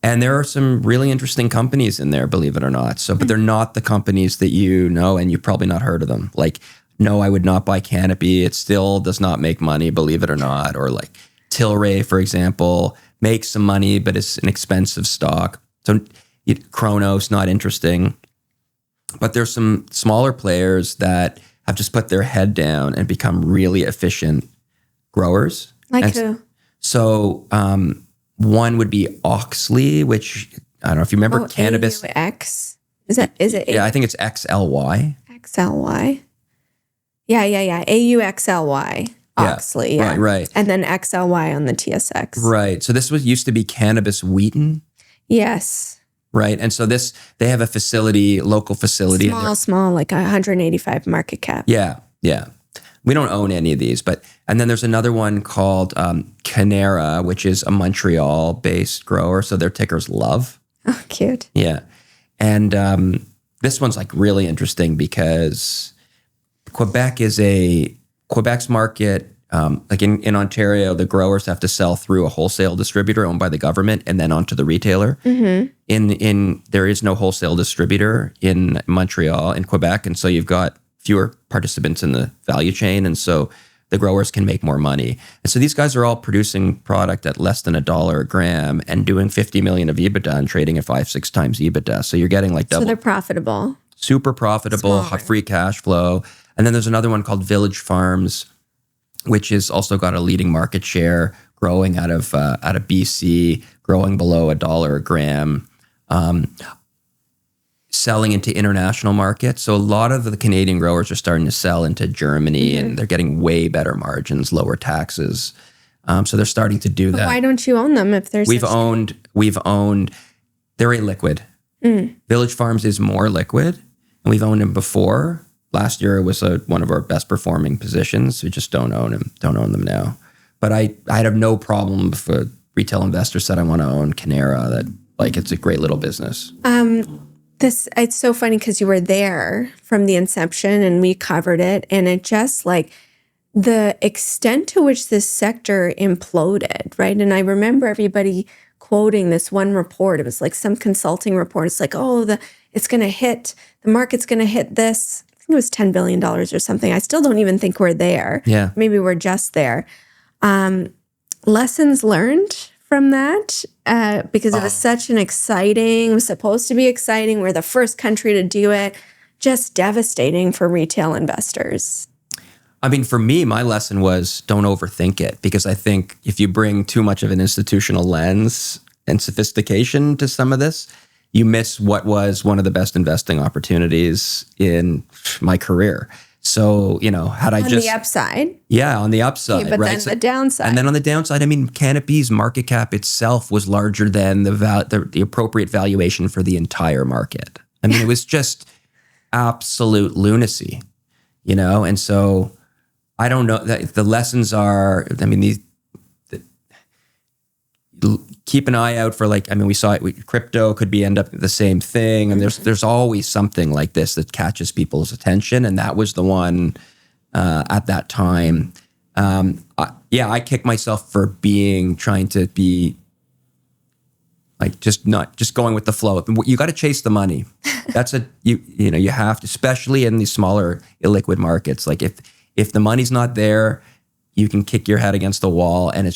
And there are some really interesting companies in there, believe it or not. So, but they're not the companies that you know, and you've probably not heard of them. Like no, I would not buy Canopy. It still does not make money, believe it or not. Or like Tilray, for example, makes some money, but it's an expensive stock. So Chronos, not interesting. But there's some smaller players that have just put their head down and become really efficient growers. Like who? So one would be Oxley, which I don't know if you remember cannabis. AUX? Is it? Yeah, I think it's XLY. XLY. Yeah. AUXLY. Oxley. Yeah. Right. And then XLY on the TSX. Right. So this used to be Cannabis Wheaton. Yes. Right. And so they have a local facility. Small, like 185 market cap. Yeah. We don't own any of these, and then there's another one called Canera, which is a Montreal-based grower. So their ticker's LOVE. Oh, cute. Yeah. And this one's like really interesting because Quebec's market, like in Ontario, the growers have to sell through a wholesale distributor owned by the government and then onto the retailer. Mm-hmm. There is no wholesale distributor in Montreal, in Quebec, and so you've got fewer participants in the value chain, and so the growers can make more money. And so these guys are all producing product at less than $1 a gram and doing 50 million of EBITDA and trading at 5-6 times EBITDA. So you're getting like double. So they're profitable. Super profitable, free cash flow. And then there's another one called Village Farms, which has also got a leading market share, growing out of BC, growing below $1 a gram, selling into international markets. So a lot of the Canadian growers are starting to sell into Germany, and they're getting way better margins, lower taxes. So they're starting to do that. Why don't you own them if there's? We've owned. They're illiquid. Village Farms is more liquid, and we've owned them before. Last year it was one of our best performing positions. We just don't own them. Don't own them now. But I'd have no problem if a retail investor said I want to own Canera. That like it's a great little business. It's so funny because you were there from the inception and we covered it, and it just like the extent to which this sector imploded, right? And I remember everybody quoting this one report. It was like some consulting report. It's like, the market's going to hit this. I think it was $10 billion or something. I still don't even think we're there. Yeah. Maybe we're just there. Lessons learned from that because it was such an it was supposed to be exciting. We're the first country to do it. Just devastating for retail investors. I mean, for me, my lesson was don't overthink it, because I think if you bring too much of an institutional lens and sophistication to some of this, you miss what was one of the best investing opportunities in my career. So, had I on the upside. Yeah, on the upside. Okay, but right? then the downside. And then on the downside, I mean, Canopy's market cap itself was larger than the appropriate valuation for the entire market. I mean, it was just absolute lunacy, And so I don't know. The lessons are, I mean, keep an eye out for we saw it. Crypto could end up the same thing, and there's always something like this that catches people's attention, and that was the one at that time. I kick myself for trying to be like just going with the flow. You got to chase the money. That's you have to, especially in these smaller illiquid markets. Like if the money's not there, you can kick your head against the wall, and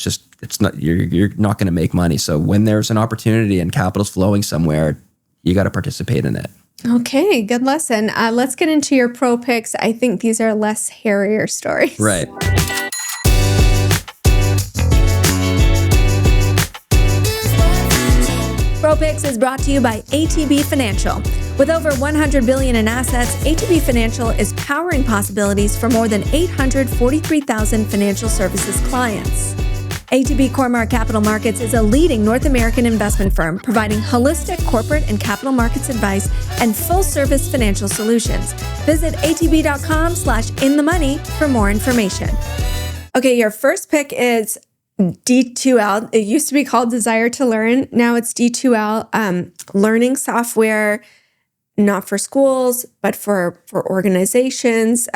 you're not going to make money. So when there's an opportunity and capital's flowing somewhere, you got to participate in it. Okay, good lesson. Let's get into your pro picks. I think these are less hairier stories. Right. Pro Picks is brought to you by ATB Financial. With over $100 billion in assets, ATB Financial is powering possibilities for more than 843,000 financial services clients. ATB Cormark Capital Markets is a leading North American investment firm providing holistic corporate and capital markets advice and full-service financial solutions. Visit atb.com/inthemoney for more information. Okay, your first pick is D2L. It used to be called Desire to Learn. Now it's D2L, learning software, not for schools, but for organizations,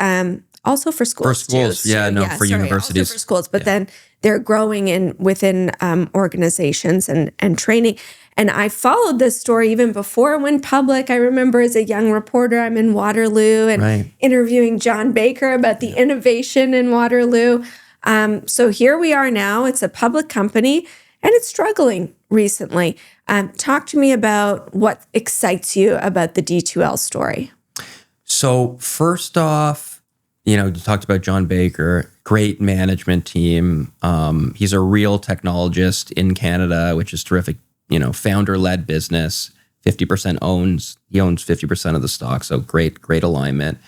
also for schools. For schools, too. for universities. Also for schools, but then they're growing within organizations and training. And I followed this story even before it went public. I remember as a young reporter, I'm in Waterloo and interviewing John Baker about the innovation in Waterloo. So here we are now. It's a public company and it's struggling recently. Talk to me about what excites you about the D2L story. So first off, you talked about John Baker, great management team. He's a real technologist in Canada, which is terrific. Founder-led business, 50% he owns 50% of the stock. So great alignment.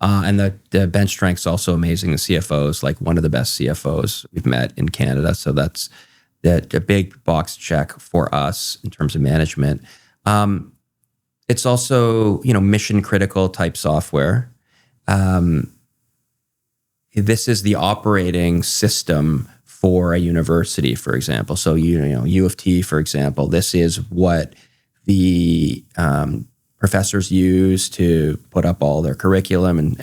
And the bench strength's also amazing. The CFO's like one of the best CFOs we've met in Canada. So that's a big box check for us in terms of management. It's also, mission critical type software. This is the operating system for a university, for example. So, U of T, for example, this is what the professors use to put up all their curriculum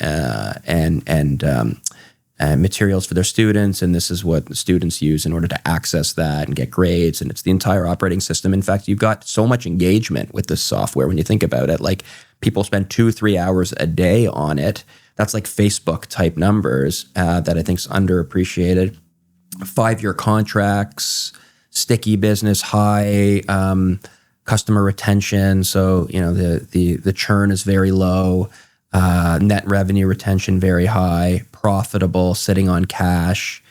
and materials for their students. And this is what the students use in order to access that and get grades. And it's the entire operating system. In fact, you've got so much engagement with this software when you think about it. Like people spend 2-3 hours a day on it. That's like Facebook type numbers that I think is underappreciated. 5-year contracts, sticky business, high customer retention. So, the churn is very low, net revenue retention very high, profitable, sitting on cash,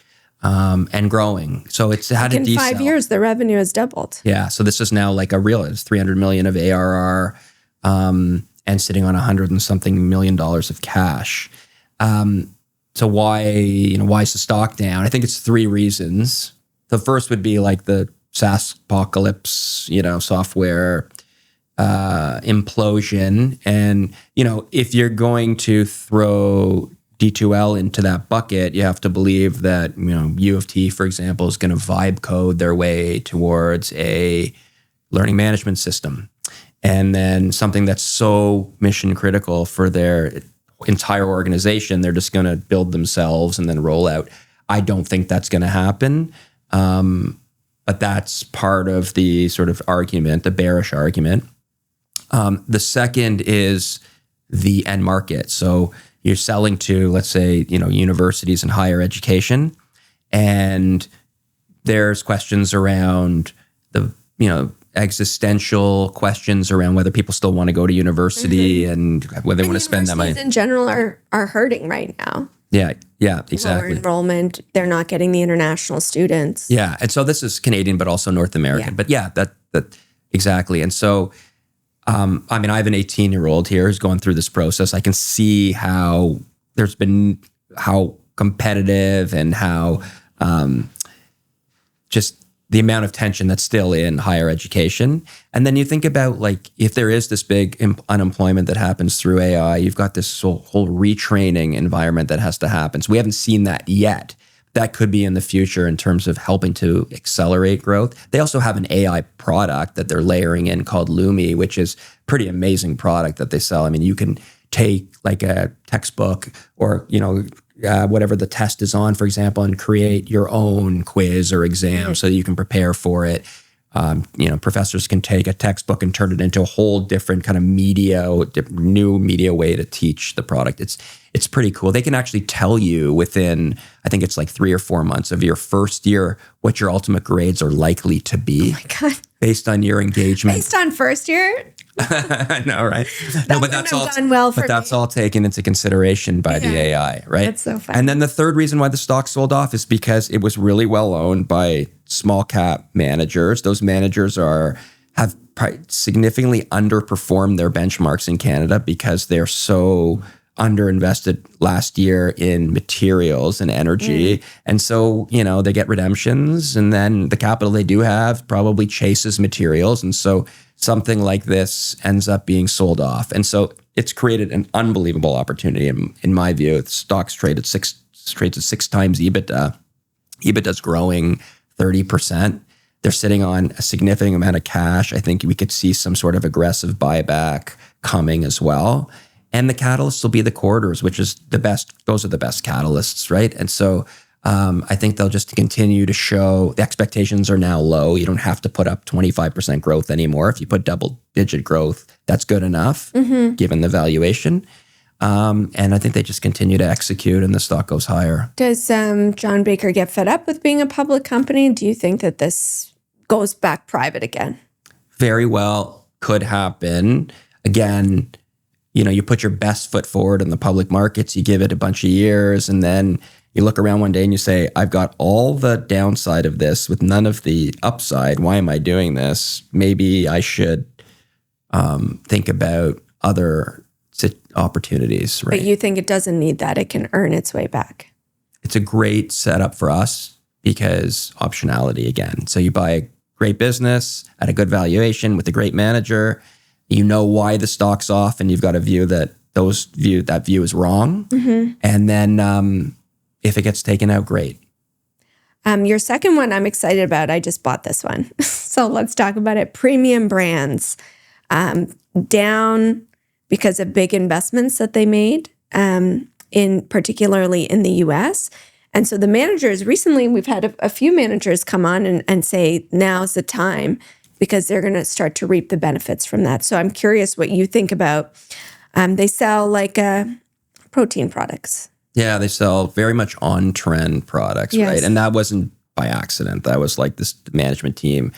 and growing. So it's had a decel. In 5 years, the revenue has doubled. Yeah. So this is now like it's $300 million of ARR, and sitting on $100 and something million of cash. So why is the stock down? I think it's 3 reasons. The first would be like the SaaS apocalypse, software implosion. And, if you're going to throw D2L into that bucket, you have to believe that, U of T, for example, is going to vibe code their way towards a learning management system. And then something that's so mission critical for their entire organization, they're just going to build themselves and then roll out. I don't think that's going to happen. But that's part of the sort of argument, the bearish argument. The second is the end market. So you're selling to, let's say, universities and higher education, and there's questions around the, existential questions around whether people still want to go to university and whether they want to spend that money. In general are hurting right now. Yeah, exactly. Lower enrollment, they're not getting the international students. Yeah, and so this is Canadian, but also North American. Yeah. But that exactly. And so, I have an 18-year-old here who's going through this process. I can see how competitive and how just the amount of tension that's still in higher education. And then you think about like, if there is this big unemployment that happens through AI, you've got this whole retraining environment that has to happen. So we haven't seen that yet. That could be in the future in terms of helping to accelerate growth. They also have an AI product that they're layering in called Lumi, which is pretty amazing product that they sell. I mean, you can take like a textbook or, whatever the test is on, for example, and create your own quiz or exam so that you can prepare for it. Professors can take a textbook and turn it into a whole different kind of new media way to teach the product. It's pretty cool. They can actually tell you within, I think it's like 3 or 4 months of your first year, what your ultimate grades are likely to be. Oh my God. Based on your engagement. Based on first year? I know, right? But that's all taken into consideration by the AI, right? That's so funny. And then the third reason why the stock sold off is because it was really well owned by small cap managers. Those managers have significantly underperformed their benchmarks in Canada because they're so underinvested last year in materials and energy. And so, they get redemptions, and then the capital they do have probably chases materials. And so something like this ends up being sold off. And so it's created an unbelievable opportunity. In my view, the stock's trades at 6 times EBITDA. EBITDA's growing 30%. They're sitting on a significant amount of cash. I think we could see some sort of aggressive buyback coming as well. And the catalysts will be the corridors, which is the best. Those are the best catalysts, right? And so I think they'll just continue to show the expectations are now low. You don't have to put up 25% growth anymore. If you put double-digit growth, that's good enough given the valuation. And I think they just continue to execute and the stock goes higher. Does John Baker get fed up with being a public company? Do you think that this goes back private again? Very well could happen. Again, you put your best foot forward in the public markets, you give it a bunch of years, and then you look around one day and you say, I've got all the downside of this with none of the upside. Why am I doing this? Maybe I should think about other opportunities. Right? But you think it doesn't need that. It can earn its way back. It's a great setup for us because optionality again. So you buy a great business at a good valuation with a great manager. You know why the stock's off and you've got a view that that view is wrong. And then if it gets taken out, great. Your second one I'm excited about. I just bought this one. So let's talk about it. Premium brands. Down because of big investments that they made, particularly in the US. And so the managers, recently we've had a few managers come on and say, now's the time, because they're going to start to reap the benefits from that. So I'm curious what you think about, they sell protein products. Yeah, they sell very much on-trend products, Yes. right? And that wasn't by accident. That was like this management team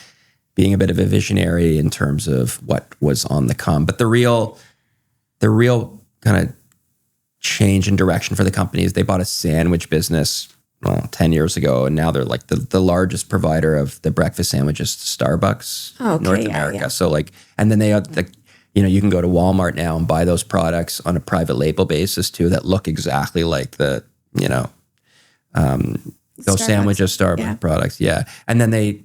being a bit of a visionary in terms of what was on the come. But the real kind of change in direction for the company is they bought a sandwich business 10 years ago, and now they're like the largest provider of the breakfast sandwiches to Starbucks, North America. Yeah. So and then they have you can go to Walmart now and buy those products on a private label basis too that look exactly like those sandwiches, Starbucks products. Yeah. And then they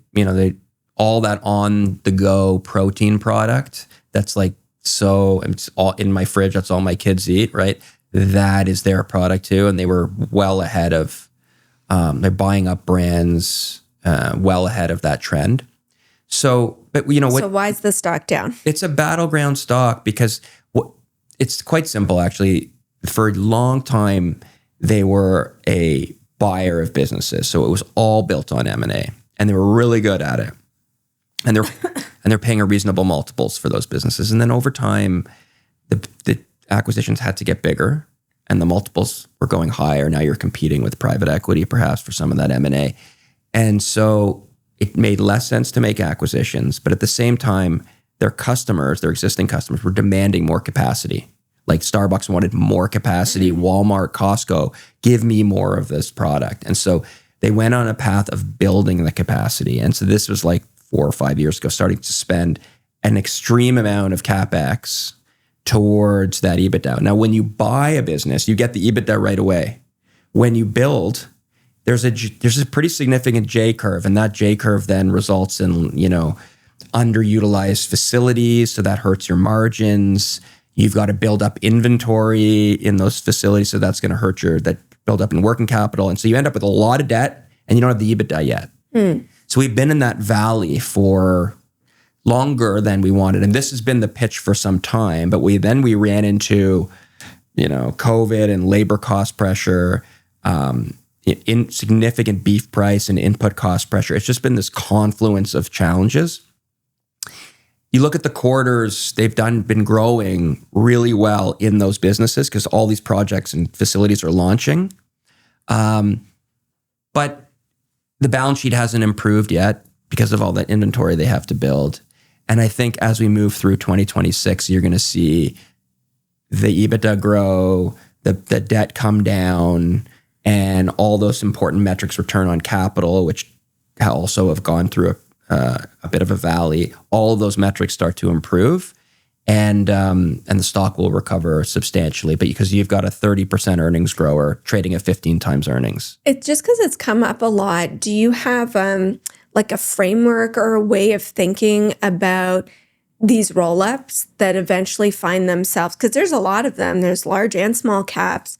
all that on the go protein product that's like, so it's all in my fridge. That's all my kids eat, right? That is their product too. And they were well ahead of, they're buying up brands well ahead of that trend. So, but So why is the stock down? It's a battleground stock because it's quite simple, actually. For a long time, they were a buyer of businesses. So it was all built on M&A, and they were really good at it. And they're paying a reasonable multiples for those businesses. And then over time, the acquisitions had to get bigger and the multiples were going higher. Now you're competing with private equity, perhaps, for some of that M&A. And so it made less sense to make acquisitions. But at the same time, their existing customers, were demanding more capacity. Like Starbucks wanted more capacity. Walmart, Costco, give me more of this product. And so they went on a path of building the capacity. And so this was like 4 or 5 years ago, starting to spend an extreme amount of CapEx towards that EBITDA. Now, when you buy a business, you get the EBITDA right away. When you build, there's a pretty significant J curve, and that J curve then results in, underutilized facilities, so that hurts your margins. You've got to build up inventory in those facilities, so that's going to hurt that build up in working capital. And so you end up with a lot of debt, and you don't have the EBITDA yet. So we've been in that valley for longer than we wanted. And this has been the pitch for some time, but we ran into, COVID and labor cost pressure, insignificant beef price and input cost pressure. It's just been this confluence of challenges. You look at the quarters, they've been growing really well in those businesses because all these projects and facilities are launching. But the balance sheet hasn't improved yet because of all that inventory they have to build. And I think as we move through 2026, you're going to see the EBITDA grow, the debt come down, and all those important metrics, return on capital, which also have gone through a bit of a valley. All of those metrics start to improve, and the stock will recover substantially. But because you've got a 30% earnings grower trading at 15 times earnings. It's just because it's come up a lot. Do you have like a framework or a way of thinking about these roll-ups that eventually find themselves, because there's a lot of them, there's large and small caps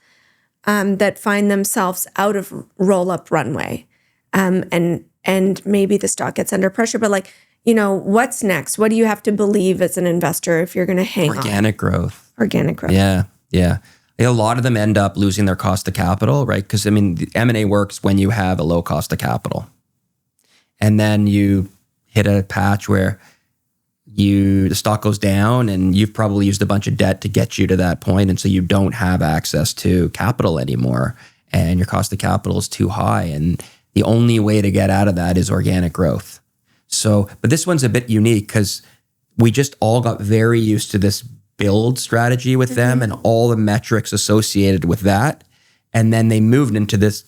that find themselves out of roll-up runway, and maybe the stock gets under pressure, but what's next? What do you have to believe as an investor if you're going to hang on? Organic growth. Organic growth. Yeah. A lot of them end up losing their cost of capital, right? Because, I mean, the M&A works when you have a low cost of capital. And then you hit a patch where the stock goes down and you've probably used a bunch of debt to get you to that point. And so you don't have access to capital anymore and your cost of capital is too high. And the only way to get out of that is organic growth. So, but this one's a bit unique because we just all got very used to this build strategy with them and all the metrics associated with that. And then they moved into this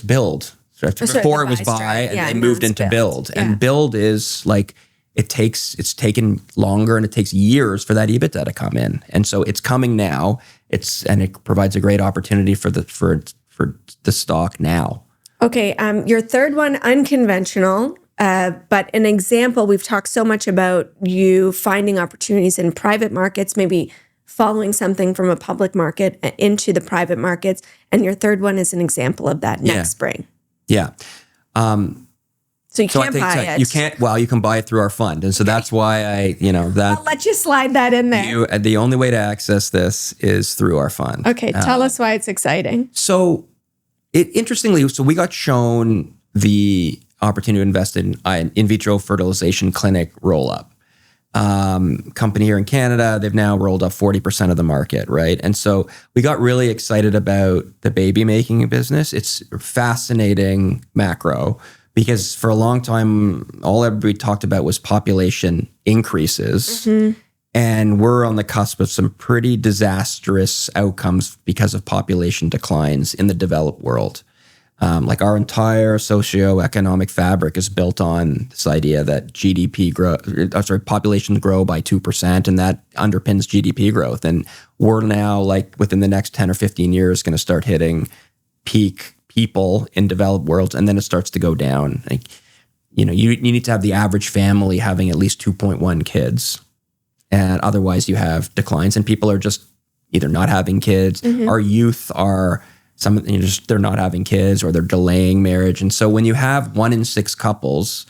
build. So before it was buy, and they moved into build. Yeah. And build is like, it's taken longer and it takes years for that EBITDA to come in. And so it's coming now. And it provides a great opportunity for the stock now. Okay. Your third one, unconventional. But an example, we've talked so much about you finding opportunities in private markets, maybe following something from a public market into the private markets. And your third one is an example of that, Nexpring. Yeah. So you can't buy it. You can't, well, you can buy it through our fund. And so that's why I'll let you slide that in there. The only way to access this is through our fund. Okay. Tell us why it's exciting. So interestingly, we got shown the opportunity to invest in vitro fertilization clinic roll-up. Company here in Canada, they've now rolled up 40% of the market, right? And so we got really excited about the baby making business. It's fascinating macro because for a long time, all everybody talked about was population increases. And we're on the cusp of some pretty disastrous outcomes because of population declines in the developed world. Like our entire socioeconomic fabric is built on this idea that populations grow by 2%, and that underpins GDP growth. And we're now, like, within the next 10 or 15 years, going to start hitting peak people in developed worlds, and then it starts to go down. Like, you need to have the average family having at least 2.1 kids, and otherwise you have declines, and people are just either not having kids. Our youth are they're not having kids or they're delaying marriage. And so when you have 1 in 6 couples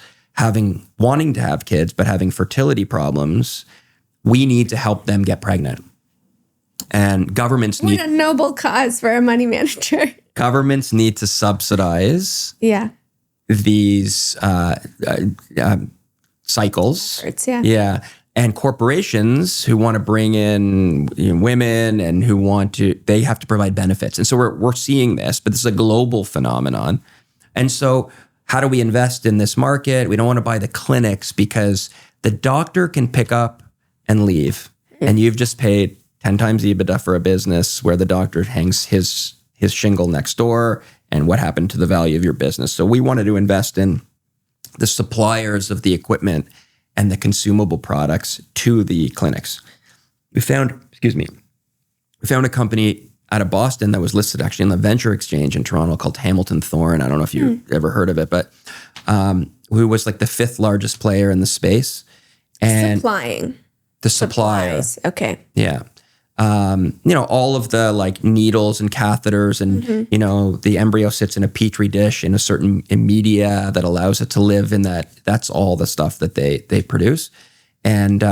wanting to have kids, but having fertility problems, we need to help them get pregnant. And governments What a noble cause for a money manager. Governments need to subsidize these cycles. Efforts, yeah. And corporations who want to bring in women and they have to provide benefits. And so we're seeing this, but this is a global phenomenon. And so how do we invest in this market? We don't want to buy the clinics because the doctor can pick up and leave. And you've just paid 10 times EBITDA for a business where the doctor hangs his shingle next door. And what happened to the value of your business? So we wanted to invest in the suppliers of the equipment and the consumable products to the clinics. We found a company out of Boston that was listed actually in the Venture Exchange in Toronto called Hamilton Thorne. I don't know if you've ever heard of it, but who was like the 5th largest player in the space. And supplying. The supplier. Supplies. Okay. Yeah. All of the like needles and catheters and, the embryo sits in a petri dish in a certain media that allows it to live in that. That's all the stuff that they produce. And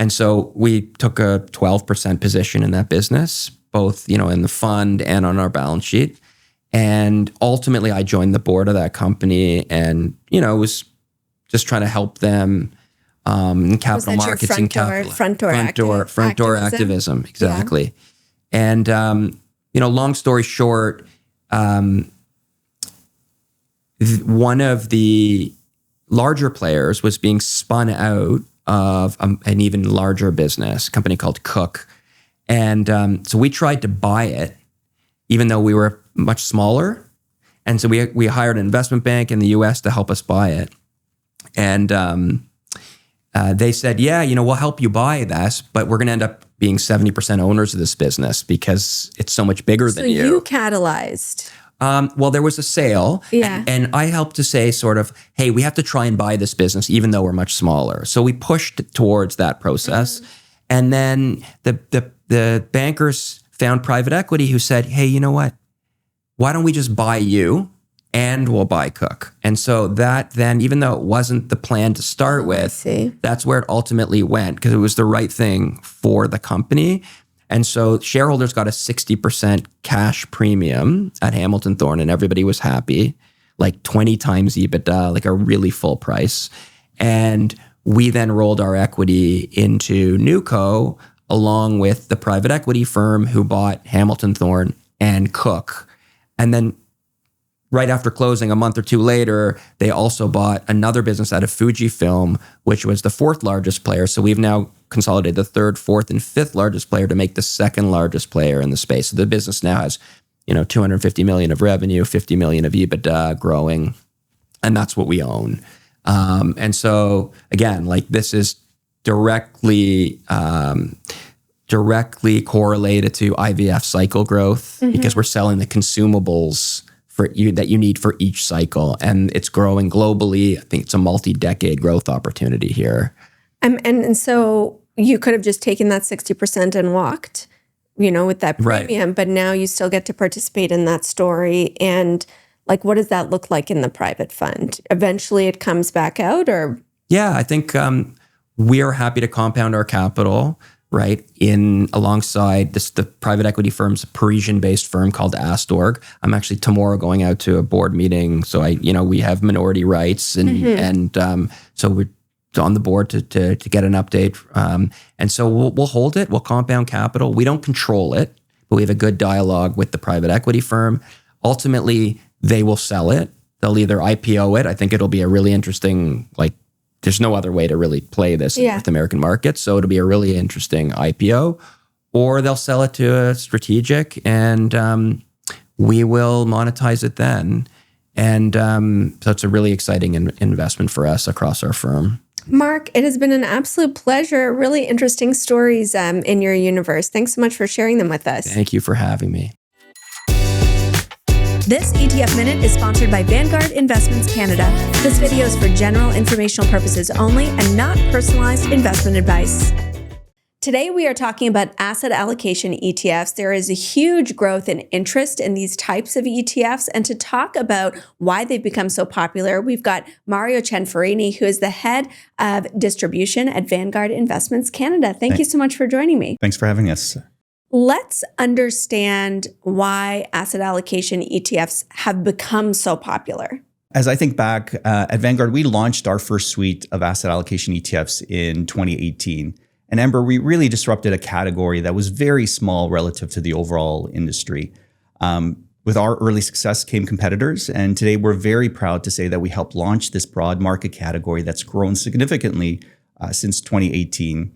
so we took a 12% position in that business, both, in the fund and on our balance sheet. And ultimately I joined the board of that company and, was just trying to help them in capital markets and front door activism. Exactly. Yeah. And, long story short, one of the larger players was being spun out of an even larger business, a company called Cook. And so we tried to buy it, even though we were much smaller. And so we hired an investment bank in the US to help us buy it. And they said, we'll help you buy this, but we're going to end up being 70% owners of this business because it's so much bigger than you. So you catalyzed. Well, there was a sale, and I helped to say sort of, hey, we have to try and buy this business even though we're much smaller. So we pushed towards that process. And then the bankers found private equity who said, hey, you know what? Why don't we just buy you and we'll buy Cook? And so that then, even though it wasn't the plan to start with, that's where it ultimately went because it was the right thing for the company. And so shareholders got a 60% cash premium at Hamilton Thorne, and everybody was happy, like 20 times EBITDA, like a really full price. And we then rolled our equity into Newco along with the private equity firm who bought Hamilton Thorne and Cook. And then right after closing, a month or two later, they also bought another business out of Fujifilm, which was the fourth largest player. So we've now consolidated the third, fourth, and fifth largest player to make the second largest player in the space. So the business now has, $250 million of revenue, 50 million of EBITDA growing, and that's what we own. And so again, like this is directly correlated to IVF cycle growth because we're selling the consumables that you need for each cycle, and it's growing globally. I think it's a multi-decade growth opportunity here. And so you could have just taken that 60% and walked, with that premium, but now you still get to participate in that story. And like, what does that look like in the private fund? Eventually it comes back out, or? Yeah, I think we are happy to compound our capital, right, in alongside the private equity firm's Parisian-based firm called Astorg. I'm actually tomorrow going out to a board meeting, so we have minority rights, and so we're on the board to get an update. And so we'll hold it. We'll compound capital. We don't control it, but we have a good dialogue with the private equity firm. Ultimately, they will sell it. They'll either IPO it. I think it'll be a really interesting, there's no other way to really play this in North American markets. So it'll be a really interesting IPO, or they'll sell it to a strategic and we will monetize it then. And so it's a really exciting investment for us across our firm. Marc, it has been an absolute pleasure. Really interesting stories in your universe. Thanks so much for sharing them with us. Thank you for having me. This ETF Minute is sponsored by Vanguard Investments Canada. This video is for general informational purposes only and not personalized investment advice. Today, we are talking about asset allocation ETFs. There is a huge growth in interest in these types of ETFs. And to talk about why they've become so popular, we've got Mario Cianfarini, who is the head of distribution at Vanguard Investments Canada. Thank you so much for joining me. Thanks for having us. Let's understand why asset allocation ETFs have become so popular. As I think back, at Vanguard, we launched our first suite of asset allocation ETFs in 2018. And Amber, we really disrupted a category that was very small relative to the overall industry. With our early success came competitors. And today we're very proud to say that we helped launch this broad market category that's grown significantly since 2018.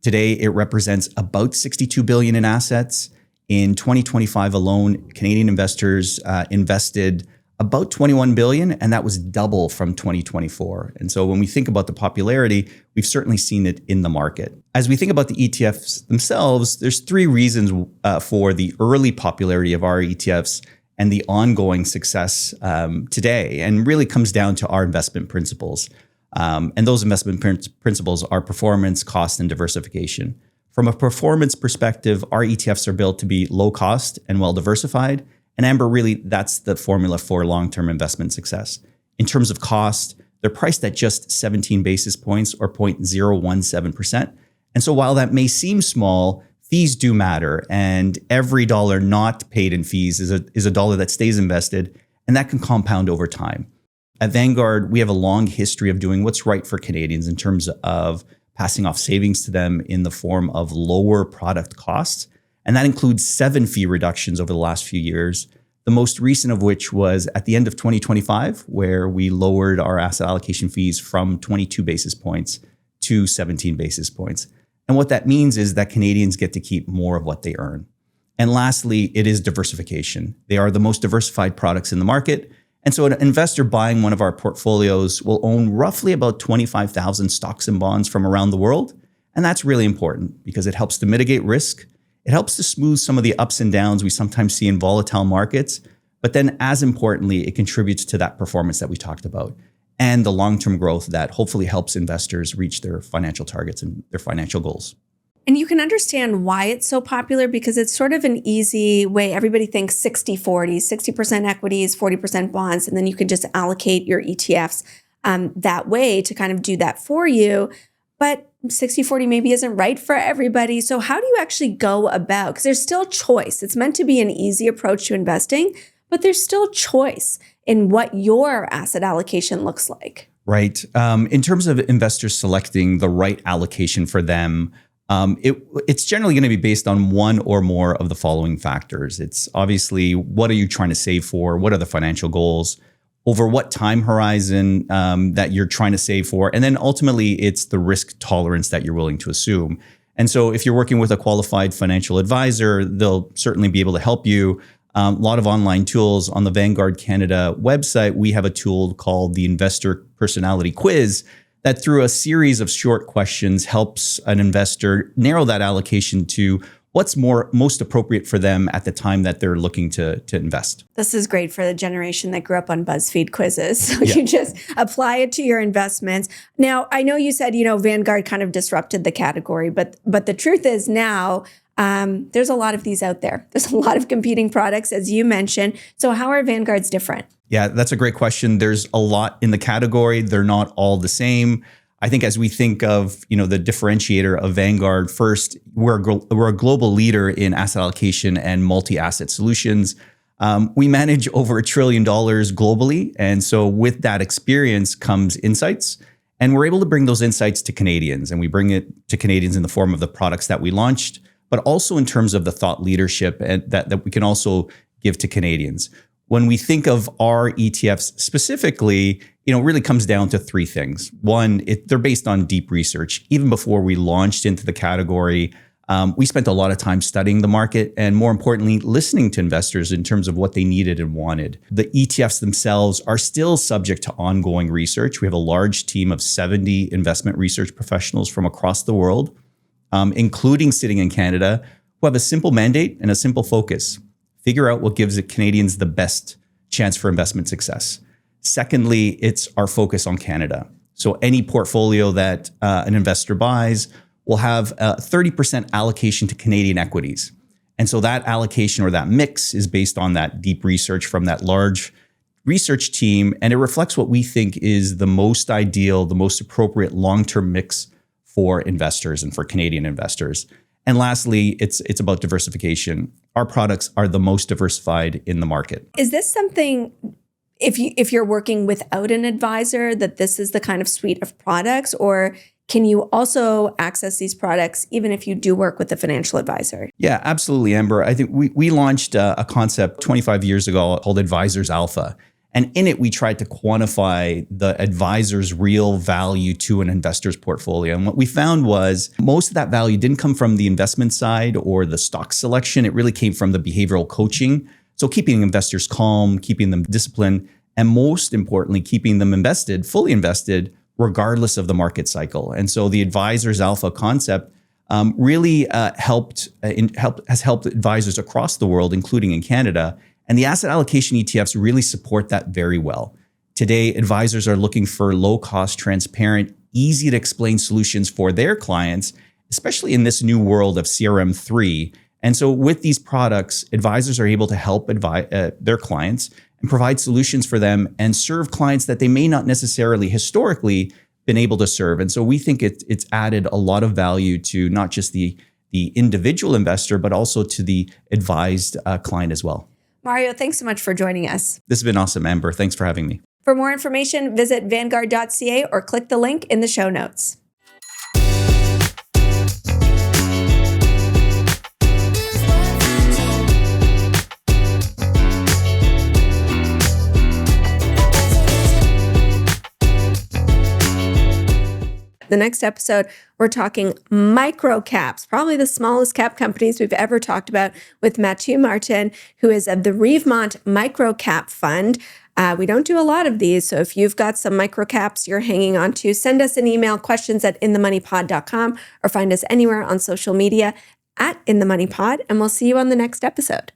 Today, it represents about $62 billion in assets. In 2025 alone, Canadian investors invested about $21 billion, and that was double from 2024. And so when we think about the popularity, we've certainly seen it in the market. As we think about the ETFs themselves, there's three reasons for the early popularity of our ETFs and the ongoing success today, and really comes down to our investment principles. And those investment principles are performance, cost, and diversification. From a performance perspective, our ETFs are built to be low cost and well diversified. And Amber, really, that's the formula for long-term investment success. In terms of cost, they're priced at just 17 basis points or 0.017%. And so while that may seem small, fees do matter. And every dollar not paid in fees is a dollar that stays invested, and that can compound over time. At Vanguard, we have a long history of doing what's right for Canadians in terms of passing off savings to them in the form of lower product costs. And that includes 7 fee reductions over the last few years, the most recent of which was at the end of 2025, where we lowered our asset allocation fees from 22 basis points to 17 basis points. And what that means is that Canadians get to keep more of what they earn. And lastly, it is diversification. They are the most diversified products in the market. And so an investor buying one of our portfolios will own roughly about 25,000 stocks and bonds from around the world. And that's really important because it helps to mitigate risk. It helps to smooth some of the ups and downs we sometimes see in volatile markets. But then as importantly, it contributes to that performance that we talked about and the long-term growth that hopefully helps investors reach their financial targets and their financial goals. And you can understand why it's so popular because it's sort of an easy way. Everybody thinks 60-40, 60% equities, 40% bonds, and then you can just allocate your ETFs that way to kind of do that for you. but 60-40 maybe isn't right for everybody. So how do you actually go about, because there's still choice. It's meant to be an easy approach to investing, but there's still choice in what your asset allocation looks like. Right. In terms of investors selecting the right allocation for them, it's generally going to be based on one or more of the following factors. It's obviously, what are you trying to save for? What are the financial goals? Over what time horizon that you're trying to save for? And then ultimately, it's the risk tolerance that you're willing to assume. And so if you're working with a qualified financial advisor, they'll certainly be able to help you. A lot of online tools on the Vanguard Canada website. We have a tool called the Investor Personality Quiz that, through a series of short questions, helps an investor narrow that allocation to what's most appropriate for them at the time that they're looking to invest. This is great for the generation that grew up on BuzzFeed quizzes. So you just apply it to your investments. Now, I know you said, Vanguard kind of disrupted the category, but the truth is now, there's a lot of these out there. There's a lot of competing products, as you mentioned. So how are Vanguards different? Yeah, that's a great question. There's a lot in the category. They're not all the same. I think as we think of, the differentiator of Vanguard, first, we're a global leader in asset allocation and multi-asset solutions. We manage over $1 trillion globally. And so with that experience comes insights. And we're able to bring those insights to Canadians. And we bring it to Canadians in the form of the products that we launched, but also in terms of the thought leadership and that we can also give to Canadians. When we think of our ETFs specifically, really comes down to three things. One, they're based on deep research. Even before we launched into the category, we spent a lot of time studying the market and, more importantly, listening to investors in terms of what they needed and wanted. The ETFs themselves are still subject to ongoing research. We have a large team of 70 investment research professionals from across the world, including sitting in Canada, who have a simple mandate and a simple focus: figure out what gives Canadians the best chance for investment success. Secondly, it's our focus on Canada. So any portfolio that an investor buys will have a 30% allocation to Canadian equities. And so that allocation, or that mix, is based on that deep research from that large research team. And it reflects what we think is the most ideal, the most appropriate long-term mix for investors and for Canadian investors. And lastly, it's about diversification. Our products are the most diversified in the market. Is this something, if you're working without an advisor, that this is the kind of suite of products, or can you also access these products even if you do work with a financial advisor? Yeah, absolutely, Amber. I think we launched a concept 25 years ago called Advisors Alpha. And in it, we tried to quantify the advisor's real value to an investor's portfolio. And what we found was most of that value didn't come from the investment side or the stock selection. It really came from the behavioral coaching. So keeping investors calm, keeping them disciplined, and most importantly, keeping them invested, fully invested, regardless of the market cycle. And so the Advisors Alpha concept really has helped advisors across the world, including in Canada. And the asset allocation ETFs really support that very well. Today, advisors are looking for low-cost, transparent, easy to explain solutions for their clients, especially in this new world of CRM3. And so with these products, advisors are able to help their clients and provide solutions for them and serve clients that they may not necessarily historically been able to serve. And so we think it's added a lot of value to not just the individual investor, but also to the advised client as well. Mario, thanks so much for joining us. This has been awesome, Amber. Thanks for having me. For more information, visit vanguard.ca or click the link in the show notes. The next episode, we're talking micro caps, probably the smallest cap companies we've ever talked about, with Mathieu Martin, who is of the Rievemont Micro Cap Fund. We don't do a lot of these, so if you've got some micro caps you're hanging on to, send us an email, questions@inthemoneypod.com, or find us anywhere on social media @inthemoneypod, and we'll see you on the next episode.